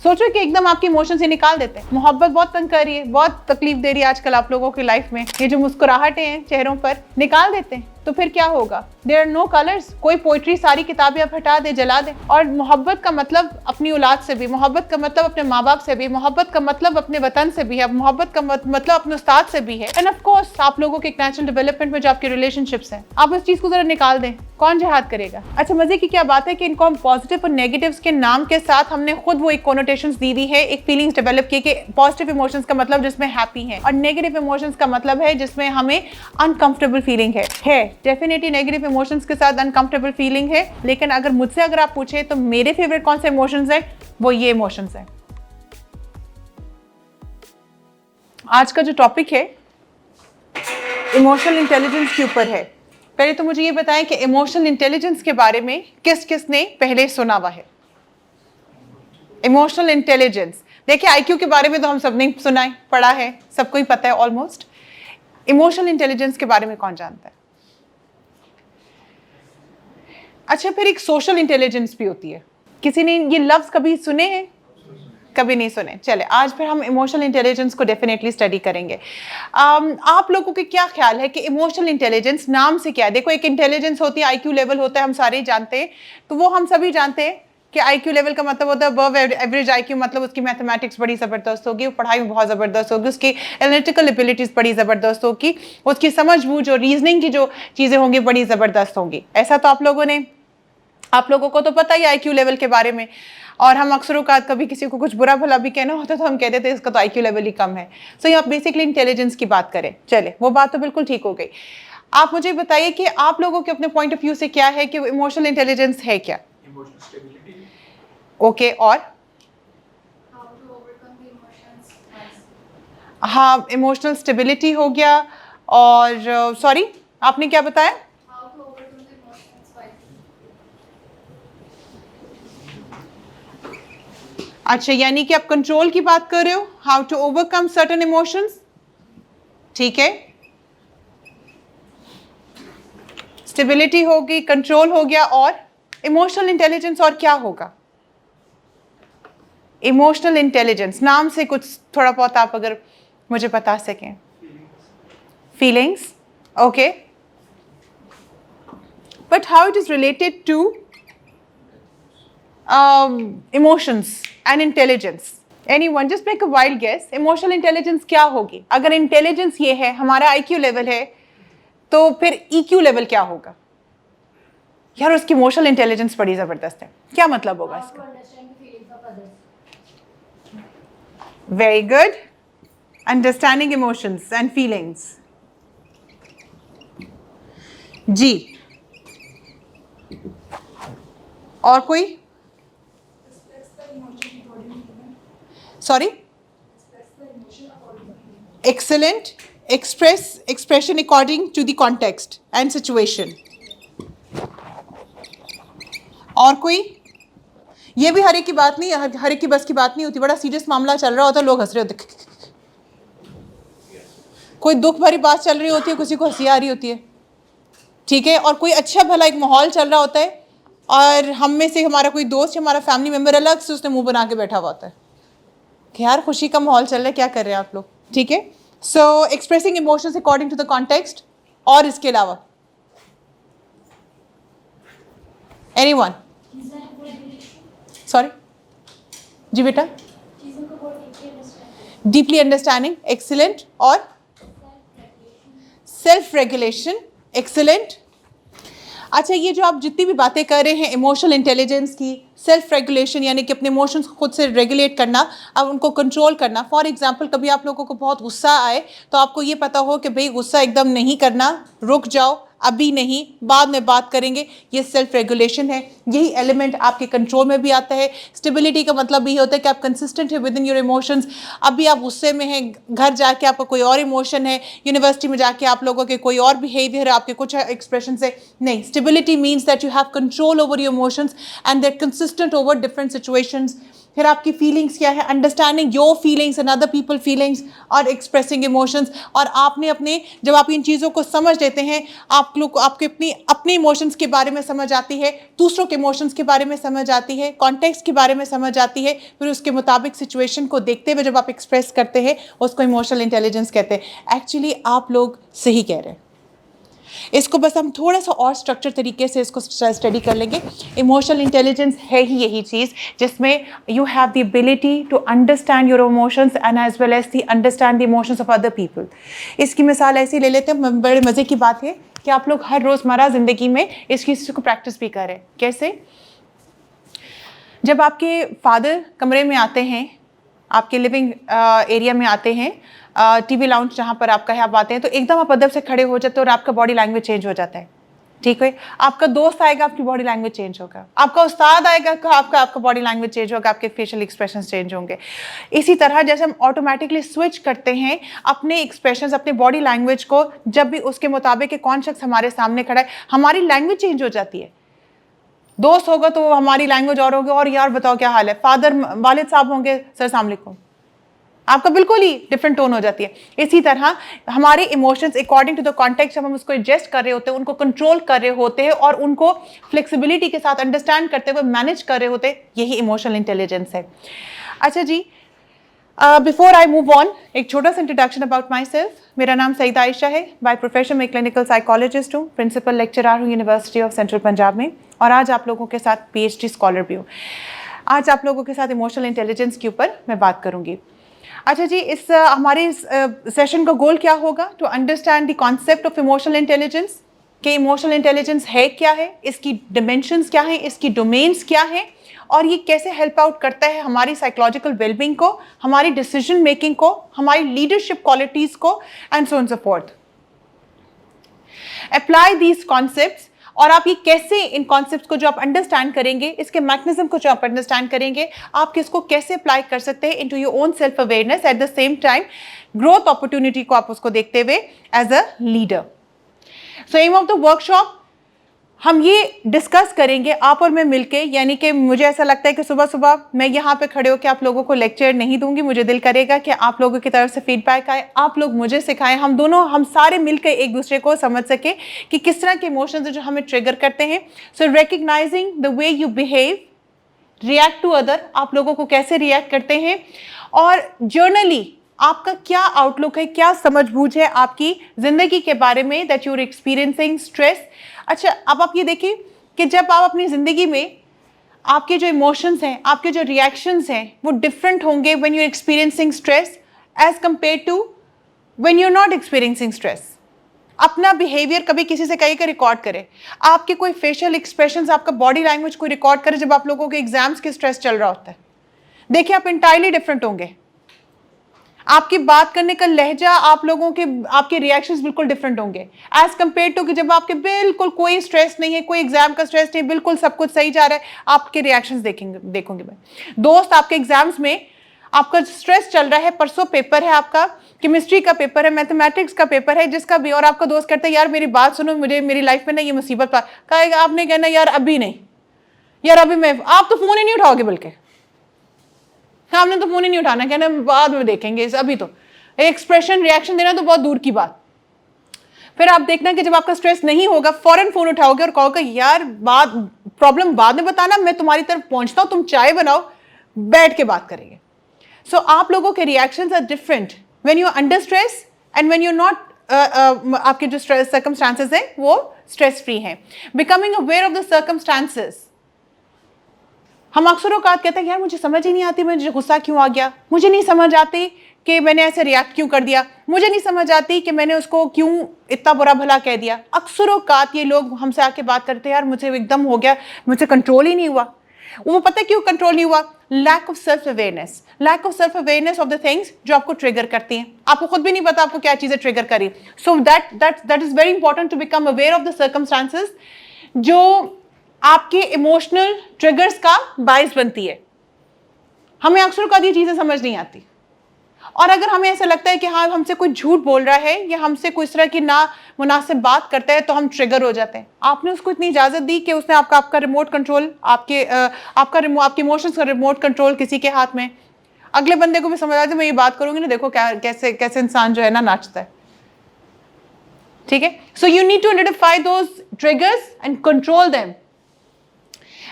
सोचो कि एकदम आपकी इमोशन से निकाल देते हैं। मोहब्बत बहुत तंग कर रही है, बहुत तकलीफ दे रही है आजकल आप लोगों की लाइफ में, ये जो मुस्कुराहटें हैं चेहरों पर, निकाल देते हैं तो फिर क्या होगा? There are no colours. कोई पोइट्री, सारी किताबें आप हटा दे, जला दे। और मोहब्बत का मतलब अपनी औलाद से भी, मोहब्बत का मतलब अपने माँ बाप से भी, मोहब्बत का मतलब अपने वतन से भी है, मोहब्बत का मतलब अपने उस्ताद से भी है, एंड ऑफ कोर्स आप लोगों के नेचुरल डेवलपमेंट में जो आपके रिलेशनशिप्स हैं, आप उस चीज को जरा निकाल दें, कौन जिहाद करेगा? अच्छा, मजे की क्या बात है कि इनको हम पॉजिटिव और नेगेटिव्स के नाम के साथ हमने खुद वो एक कोनोटेशंस दी दी है, एक फीलिंग्स डेवलप की कि पॉजिटिव इमोशंस का मतलब जिसमें हैप्पी है, और नेगेटिव इमोशंस का मतलब है जिसमें हमें अनकंफर्टेबल फीलिंग है। डेफिनेटली नेगेटिव इमोशंस के साथ अनकंफर्टेबल फीलिंग है, लेकिन अगर मुझसे अगर आप पूछे तो मेरे फेवरेट कौन से इमोशंस है, वो ये इमोशंस है। आज का जो टॉपिक है इमोशनल इंटेलिजेंस के ऊपर है। पहले तो मुझे ये बताएं कि इमोशनल इंटेलिजेंस के बारे में किस किस ने पहले सुना हुआ है? इमोशनल इंटेलिजेंस, देखिए आईक्यू के बारे में तो हम सब ने सुना है, पढ़ा है, सबको ही पता है ऑलमोस्ट। इमोशनल इंटेलिजेंस के बारे में कौन जानता है? अच्छा, फिर एक सोशल इंटेलिजेंस भी होती है। किसी ने ये लफ्ज कभी सुने हैं? कभी नहीं सुने। चले, आज फिर हम इमोशनल इंटेलिजेंस को डेफिनेटली स्टडी करेंगे। आप लोगों के क्या ख्याल है कि इमोशनल इंटेलिजेंस नाम से क्या है? देखो, एक इंटेलिजेंस होती है, आईक्यू लेवल होता है, हम सारे जानते हैं, तो वो हम सभी जानते हैं कि आईक्यू लेवल का मतलब होता है अबव एवरेज आईक्यू, मतलब उसकी मैथमेटिक्स बड़ी ज़बरदस्त होगी, पढ़ाई में बहुत ज़बरदस्त होगी, उसकी एनालिटिकल एबिलिटीज़ बड़ी ज़बरदस्त होगी, उसकी समझ बूझ और रीजनिंग की जो चीज़ें होंगी बड़ी ज़बरदस्त होंगी। ऐसा तो आप लोगों को तो पता ही आईक्यू लेवल के बारे में। और हम अक्सर औक़ात कभी किसी को कुछ बुरा भला भी कहना होता तो हम कहते थे इसका तो आईक्यू लेवल ही कम है। सो ये आप बेसिकली इंटेलिजेंस की बात करें, चले वो बात तो बिल्कुल ठीक हो गई। आप मुझे बताइए कि आप लोगों के अपने पॉइंट ऑफ व्यू से क्या है कि इमोशनल इंटेलिजेंस है क्या? ओके, और हाँ, इमोशनल स्टेबिलिटी हो गया, और सॉरी आपने क्या बताया? अच्छा, यानी कि आप कंट्रोल की बात कर रहे हो, how to overcome certain emotions, ठीक है। स्टेबिलिटी होगी, कंट्रोल हो गया, और इमोशनल इंटेलिजेंस और क्या होगा? इमोशनल इंटेलिजेंस नाम से कुछ थोड़ा बहुत आप अगर मुझे बता सकें। Feelings, okay, but how it is related to emotions and intelligence? Anyone just make a wild guess. Emotional intelligence क्या होगी? अगर intelligence ये है, हमारा IQ लेवल है, तो फिर EQ लेवल क्या होगा? यार उसकी emotional intelligence बड़ी जबरदस्त है, क्या मतलब होगा इसका? Very good. Understanding emotions and feelings. जी, और कोई? Sorry? Excellent. Expression according to the context and situation. और कोई? ये भी हर एक की बात नहीं, हर एक की बस की बात नहीं होती। बड़ा सीरियस मामला चल रहा होता है, लोग हंस रहे होते, कोई दुख भरी बात चल रही होती है, किसी को हंसी आ रही होती है, ठीक है। और कोई अच्छा भला एक माहौल चल रहा होता है, और हम में से हमारा कोई दोस्त, हमारा फैमिली मेम्बर अलग से उसने मुंह बना के बैठा हुआ होता है कि यार खुशी का माहौल चल रहा है, क्या कर रहे हैं आप लोग, ठीक है। So expressing emotions according to the context, और इसके अलावा एनीवन? सॉरी जी बेटा? डीपली अंडरस्टैंडिंग, एक्सीलेंट, और सेल्फ रेगुलेशन, एक्सीलेंट। अच्छा, ये जो आप जितनी भी बातें कर रहे हैं इमोशनल इंटेलिजेंस की, सेल्फ रेगुलेशन यानी कि अपने इमोशंस को खुद से रेगुलेट करना, अब उनको कंट्रोल करना। फॉर एग्जांपल, कभी आप लोगों को बहुत गुस्सा आए तो आपको ये पता हो कि भाई गुस्सा एकदम नहीं करना, रुक जाओ, अभी नहीं, बाद में बात करेंगे, ये सेल्फ रेगुलेशन है। यही एलिमेंट आपके कंट्रोल में भी आता है। स्टेबिलिटी का मतलब ये होता है कि आप कंसिस्टेंट है विद इन योर इमोशंस। अभी आप गुस्से में हैं, घर जाके आपका कोई और इमोशन है, यूनिवर्सिटी में जाके आप लोगों के कोई और बिहेवियर है, आपके कुछ एक्सप्रेशन है, नहीं। Stability means that you have control over your emotions and that consistent over different situations. फिर आपकी फीलिंग्स क्या है, understanding your feelings and other people feelings और एक्सप्रेसिंग इमोशंस। और आपने अपने, जब आप इन चीज़ों को समझ लेते हैं, आप लोग को आपके अपने इमोशंस के बारे में समझ आती है, दूसरों के इमोशंस के बारे में समझ आती है, कॉन्टेक्स्ट के बारे में समझ आती है, फिर उसके मुताबिक सिचुएशन को देखते हुए जब आप एक्सप्रेस करते हैं, उसको इमोशनल इंटेलिजेंस कहते हैं। एक्चुअली आप लोग सही कह रहे हैं। इसको बस हम थोड़ा सा और स्ट्रक्चर तरीके से इसको स्टडी कर लेंगे। इमोशनल इंटेलिजेंस है ही यही चीज़ जिसमें you have the ability to understand your emotions and as well as the understand the emotions of other people. इसकी मिसाल ऐसी ले लेते हैं, बड़े मज़े की बात है कि आप लोग हर रोज़मर्रा ज़िंदगी में इस चीज़ को प्रैक्टिस भी करें। कैसे? जब आपके फादर कमरे में आते हैं, आपके लिविंग एरिया में आते हैं, टीवी लाउंज जहाँ पर आपका है, आप आते हैं तो एकदम आप अदब से खड़े हो जाते हैं और आपका बॉडी लैंग्वेज चेंज हो जाता है। ठीक है? आपका दोस्त आएगा, आपकी बॉडी लैंग्वेज चेंज होगा। आपका उस्ताद आएगा, आपका बॉडी लैंग्वेज चेंज होगा, आपके फेशियल एक्सप्रेशंस चेंज होंगे। इसी तरह जैसे हम ऑटोमेटिकली स्विच करते हैं अपने एक्सप्रेशंस, अपने बॉडी लैंग्वेज को, जब भी उसके मुताबिक कि कौन शख्स हमारे सामने खड़ा है, हमारी लैंग्वेज चेंज हो जाती है। दोस्त होगा तो हमारी लैंग्वेज और होगी, और यार बताओ क्या हाल है। फादर वालिद साहब होंगे, सर अस्सलाम वालेकुम, आपका बिल्कुल ही डिफरेंट टोन हो जाती है। इसी तरह हमारे emotions according to the context, जब हम उसको एडजस्ट कर रहे होते हैं, उनको कंट्रोल कर रहे होते हैं और उनको फ्लेक्सिबिलिटी के साथ अंडरस्टैंड करते हुए मैनेज कर रहे होते हैं, यही इमोशनल इंटेलिजेंस है। अच्छा जी, बिफोर आई मूव ऑन, एक छोटा सा इंट्रोडक्शन अबाउट माई सेल्फ। मेरा नाम सईदा आयशा है। बाय प्रोफेशन मैं क्लिनिकल साइकोलॉजिस्ट हूँ, प्रिंसिपल लेक्चरर हूँ यूनिवर्सिटी ऑफ सेंट्रल पंजाब में, और आज आप लोगों के साथ PhD स्कॉलर भी हूँ। आज आप लोगों के साथ इमोशनल इंटेलिजेंस के ऊपर मैं बात करूँगी। अच्छा जी, इस हमारे इस सेशन का गोल क्या होगा? To understand the concept of emotional intelligence, कि इमोशनल इंटेलिजेंस है क्या है, इसकी डिमेंशंस क्या है, इसकी डोमेन्स क्या है, और ये कैसे हेल्प आउट करता है हमारी साइकोलॉजिकल वेलबींग को, हमारी डिसीजन मेकिंग को, हमारी लीडरशिप क्वालिटीज को, and so on so fourth. Apply these concepts, और आप ये कैसे इन कॉन्सेप्ट्स को जो आप अंडरस्टैंड करेंगे, इसके मैकेनिज्म को जो आप अंडरस्टैंड करेंगे, आप किसको कैसे अप्लाई कर सकते हैं into your own self awareness, at the same time growth opportunity को आप उसको देखते हुए as a leader. So aim of the workshop, हम ये डिस्कस करेंगे आप और मैं मिलके, यानी कि मुझे ऐसा लगता है कि सुबह सुबह मैं यहाँ पे खड़े होकर आप लोगों को लेक्चर नहीं दूंगी। मुझे दिल करेगा कि आप लोगों की तरफ से फीडबैक आए, आप लोग मुझे सिखाएं, हम सारे मिलकर एक दूसरे को समझ सके कि किस तरह के इमोशंस जो हमें ट्रिगर करते हैं। So recognizing the way you behave, react to other, आप लोगों को कैसे रिएक्ट करते हैं, और जर्नली आपका क्या आउटलुक है, क्या समझबूझ है आपकी जिंदगी के बारे में, that you are experiencing stress. अच्छा, अब आप ये देखिए कि जब आप अपनी ज़िंदगी में, आपके जो इमोशंस हैं, आपके जो रिएक्शंस हैं, वो डिफरेंट होंगे when you are experiencing stress as compare to when you are not experiencing stress. अपना बिहेवियर कभी किसी से कहीं का रिकॉर्ड करें, आपके कोई फेशियल एक्सप्रेशंस, आपका बॉडी लैंग्वेज को रिकॉर्ड करें जब आप लोगों के एग्जाम्स के स्ट्रेस चल रहा होता है। देखिए आप इंटायरली डिफरेंट होंगे, आपकी बात करने का लहजा, आप लोगों के, आपके रिएक्शंस बिल्कुल डिफरेंट होंगे एज कंपेयर टू कि जब आपके बिल्कुल कोई स्ट्रेस नहीं है, कोई एग्जाम का स्ट्रेस नहीं, बिल्कुल सब कुछ सही जा रहा है, आपके रिएक्शंस देखूंगी मैं। दोस्त, आपके एग्जाम्स में आपका स्ट्रेस चल रहा है, परसों पेपर है आपका, केमिस्ट्री का पेपर है, मैथमेटिक्स का पेपर है, जिसका भी, और आपका दोस्त कहता है यार मेरी बात सुनो, मुझे मेरी लाइफ में ना ये मुसीबत कहेगा, आपने कहना यार अभी नहीं, यार अभी मैं, आप तो फोन ही नहीं उठाओगे, बल्कि आपने तो फोन ही नहीं उठाना, कहना बाद में देखेंगे, अभी तो एक्सप्रेशन रिएक्शन देना तो बहुत दूर की बात। फिर आप देखना कि जब आपका स्ट्रेस नहीं होगा, फौरन फोन उठाओगे और कहोगे यार बात, प्रॉब्लम बाद में बताना, मैं तुम्हारी तरफ पहुंचता हूं, तुम चाय बनाओ, बैठ के बात करेंगे। सो आप लोगों के reactions are different when you are under stress and when you are not, आपके जो स्ट्रेस सर्कमस्टांसेस हैं वो स्ट्रेस फ्री हैं। Becoming aware of the circumstances, हम अक्सर औकात कहते हैं यार मुझे समझ ही नहीं आती मुझे गुस्सा क्यों आ गया, मुझे नहीं समझ आती कि मैंने ऐसे रिएक्ट क्यों कर दिया, मुझे नहीं समझ आती कि मैंने उसको क्यों इतना बुरा भला कह दिया। अक्सर औकात ये लोग हमसे आके बात करते हैं यार मुझे एकदम हो गया, मुझे कंट्रोल ही नहीं हुआ। वो पता है क्यों कंट्रोल नहीं हुआ? Lack of self awareness of the things जो आपको ट्रिगर करती हैं। आपको खुद भी नहीं पता आपको क्या चीजें ट्रिगर करी। So that is very important to become aware of the circumstances जो आपके इमोशनल ट्रिगर्स का बायस बनती है। हमें अक्सर कभी ये चीजें समझ नहीं आती, और अगर हमें ऐसा लगता है कि हाँ हमसे कोई झूठ बोल रहा है या हमसे कोई इस तरह की ना मुनासिब बात करता है तो हम ट्रिगर हो जाते हैं। आपने उसको इतनी इजाज़त दी कि उसने आपका रिमोट कंट्रोल, आपके इमोशंस का रिमोट कंट्रोल किसी के हाथ में। अगले बंदे को भी समझ आता है मैं ये बात करूंगी ना, देखो कैसे कैसे इंसान जो है ना नाचता है। ठीक है, so you need to identify those triggers and control them,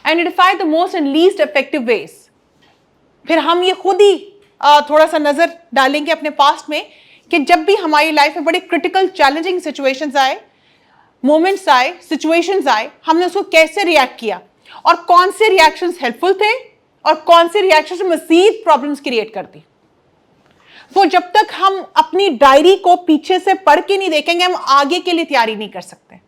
identify the most and least effective ways. फिर हम ये खुद ही थोड़ा सा नजर डालेंगे अपने पास्ट में कि जब भी हमारी लाइफ में बड़े क्रिटिकल चैलेंजिंग सिचुएशंस आए, मोमेंट्स आए, सिचुएशंस आए, हमने उसको कैसे रिएक्ट किया और कौन से रिएक्शंस हेल्पफुल थे और कौन से रिएक्शंस मजीद प्रॉब्लम्स क्रिएट करती। तो जब तक हम अपनी डायरी को पीछे से पढ़ के नहीं देखेंगे, हम आगे के लिए तैयारी नहीं कर सकते।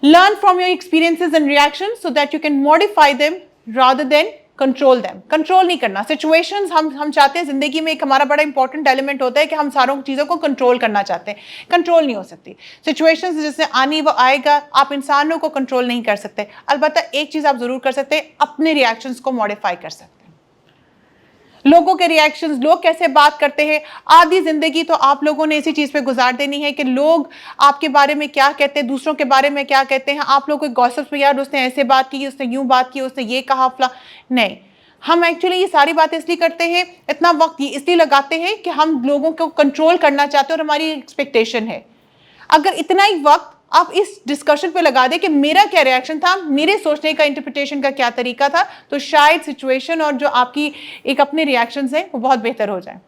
Learn from your experiences and reactions so that you can modify them rather than control them. Control नहीं करना सिचुएशंस। हम चाहते हैं जिंदगी में, एक हमारा बड़ा इंपॉर्टेंट एलिमेंट होता है कि हम सारों चीज़ों को कंट्रोल करना चाहते हैं। कंट्रोल नहीं हो सकती सिचुएशंस, जिससे आनी वो आएगा। आप इंसानों को कंट्रोल नहीं कर सकते। अलबत्ता एक चीज़ आप ज़रूर कर सकते हैं, अपने रिएक्शंस को मॉडिफाई कर सकते हैं। लोगों के रिएक्शंस, लोग कैसे बात करते हैं, आधी जिंदगी तो आप लोगों ने इसी चीज़ पे गुजार देनी है कि लोग आपके बारे में क्या कहते हैं, दूसरों के बारे में क्या कहते हैं। आप लोग कोई गॉसिप्स में, यार उसने ऐसे बात की, उसने यूं बात की, उसने ये कहा फला। नहीं, हम एक्चुअली ये सारी बातें इसलिए करते हैं, इतना वक्त ये इसलिए लगाते हैं कि हम लोगों को कंट्रोल करना चाहते हैं और हमारी एक्सपेक्टेशन है। अगर इतना ही वक्त आप इस डिस्कशन पे लगा दें कि मेरा क्या रिएक्शन था, मेरे सोचने का, इंटरप्रिटेशन का क्या तरीका था, तो शायद सिचुएशन और जो आपकी एक अपने रिएक्शंस हैं वो बहुत बेहतर हो जाए।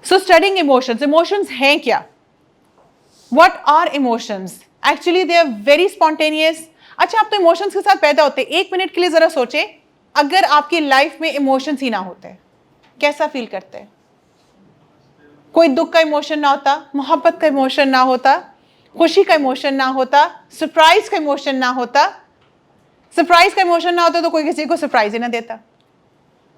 सो स्टडिंग इमोशंस। इमोशंस हैं क्या? What are emotions? Actually they are very spontaneous. अच्छा, आप तो इमोशंस के साथ पैदा होते हैं। 1 मिनट के लिए जरा सोचें, अगर आपकी लाइफ में इमोशंस ही ना होते, कैसा फील करते हैं? कोई दुख का इमोशन ना होता, मोहब्बत का इमोशन ना होता, खुशी का इमोशन ना होता, सरप्राइज का इमोशन ना होता। सरप्राइज का इमोशन ना होता तो कोई किसी को सरप्राइज ही ना देता।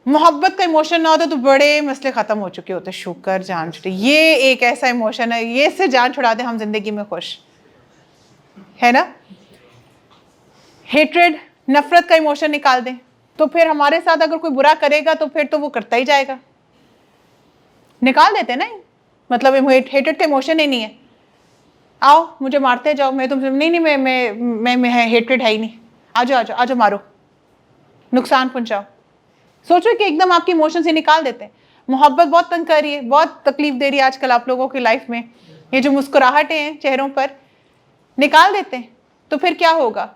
मोहब्बत का इमोशन ना होता तो बड़े मसले खत्म हो चुके होते। शुक्र, जान छुड़ी। ये एक ऐसा इमोशन है, ये से जान छुड़ा दे, हम जिंदगी में खुश है ना। हेट्रेड, नफरत का इमोशन निकाल दें तो फिर हमारे साथ अगर कोई बुरा करेगा तो फिर तो वो करता ही जाएगा। निकाल देते ना, मतलब हेट्रेड का इमोशन ही नहीं है। आओ मुझे मारते जाओ, मैं तुमसे नहीं, मैं हेट्रेड है ही नहीं, आ जाओ आ जाओ आ जाओ, मारो, नुकसान पहुंचाओ। सोचो कि एकदम आपके इमोशन से निकाल देते हैं। मोहब्बत बहुत तंग कर रही है, बहुत तकलीफ दे रही है आजकल आप लोगों की लाइफ में। ये जो मुस्कुराहटें हैं चेहरों पर, निकाल देते हैं तो फिर क्या होगा?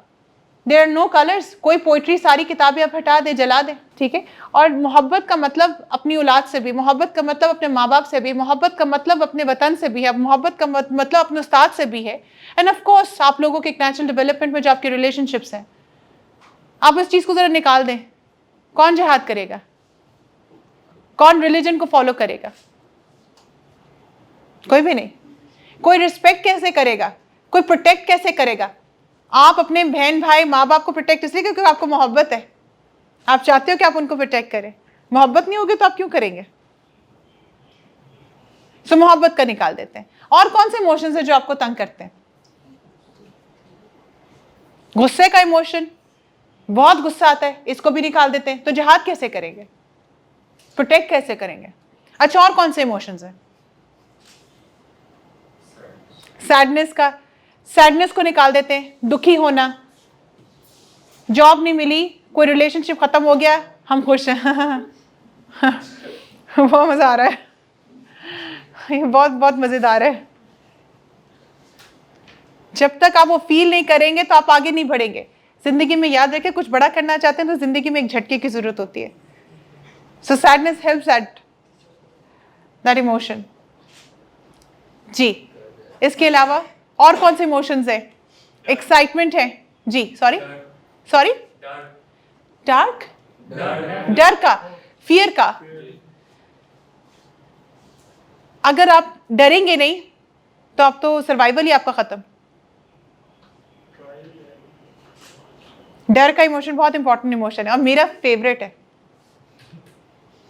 There are no colours. कोई पोइट्री, सारी किताबें आप हटा दे, जला दे। ठीक है। और मोहब्बत का मतलब अपनी औलाद से भी, मोहब्बत का मतलब अपने माँ बाप से भी, मोहब्बत का मतलब अपने वतन से भी है, मोहब्बत का मतलब अपने उस्ताद से भी है, एंड ऑफ कोर्स आप लोगों के एक नेचुरल डेवलपमेंट में जो आपके रिलेशनशिप्स हैं। आप इस चीज़ को ज़रा निकाल दें। कौन जिहाद करेगा? कौन रिलीजन को फॉलो करेगा? कोई भी नहीं। कोई रिस्पेक्ट कैसे करेगा? कोई प्रोटेक्ट कैसे करेगा? आप अपने बहन भाई माँ बाप को प्रोटेक्ट इसलिए क्योंकि आपको मोहब्बत है। आप चाहते हो कि आप उनको प्रोटेक्ट करें। मोहब्बत नहीं होगी तो आप क्यों करेंगे? सो मोहब्बत का निकाल देते हैं। और कौन से इमोशंस है जो आपको तंग करते हैं? गुस्से का इमोशन, बहुत गुस्सा आता है, इसको भी निकाल देते हैं। तो जिहाद कैसे करेंगे? प्रोटेक्ट कैसे करेंगे? अच्छा, और कौन से इमोशंस हैं? सैडनेस का, सैडनेस को निकाल देते हैं। दुखी होना, जॉब नहीं मिली, कोई रिलेशनशिप खत्म हो गया, हम खुश हैं बहुत मजा आ रहा है, ये बहुत बहुत मजेदार है। जब तक आप वो फील नहीं करेंगे तो आप आगे नहीं बढ़ेंगे जिंदगी में। याद रखें, कुछ बड़ा करना चाहते हैं तो जिंदगी में एक झटके की जरूरत होती है। सो सैडनेस हेल्प्स दैट इमोशन। जी, इसके अलावा और कौन से इमोशंस है? एक्साइटमेंट है जी, सॉरी डार्क, डर का, फियर का। अगर आप डरेंगे नहीं तो आप तो सर्वाइवल ही आपका खत्म। डर का इमोशन बहुत इंपॉर्टेंट इमोशन है और मेरा फेवरेट है।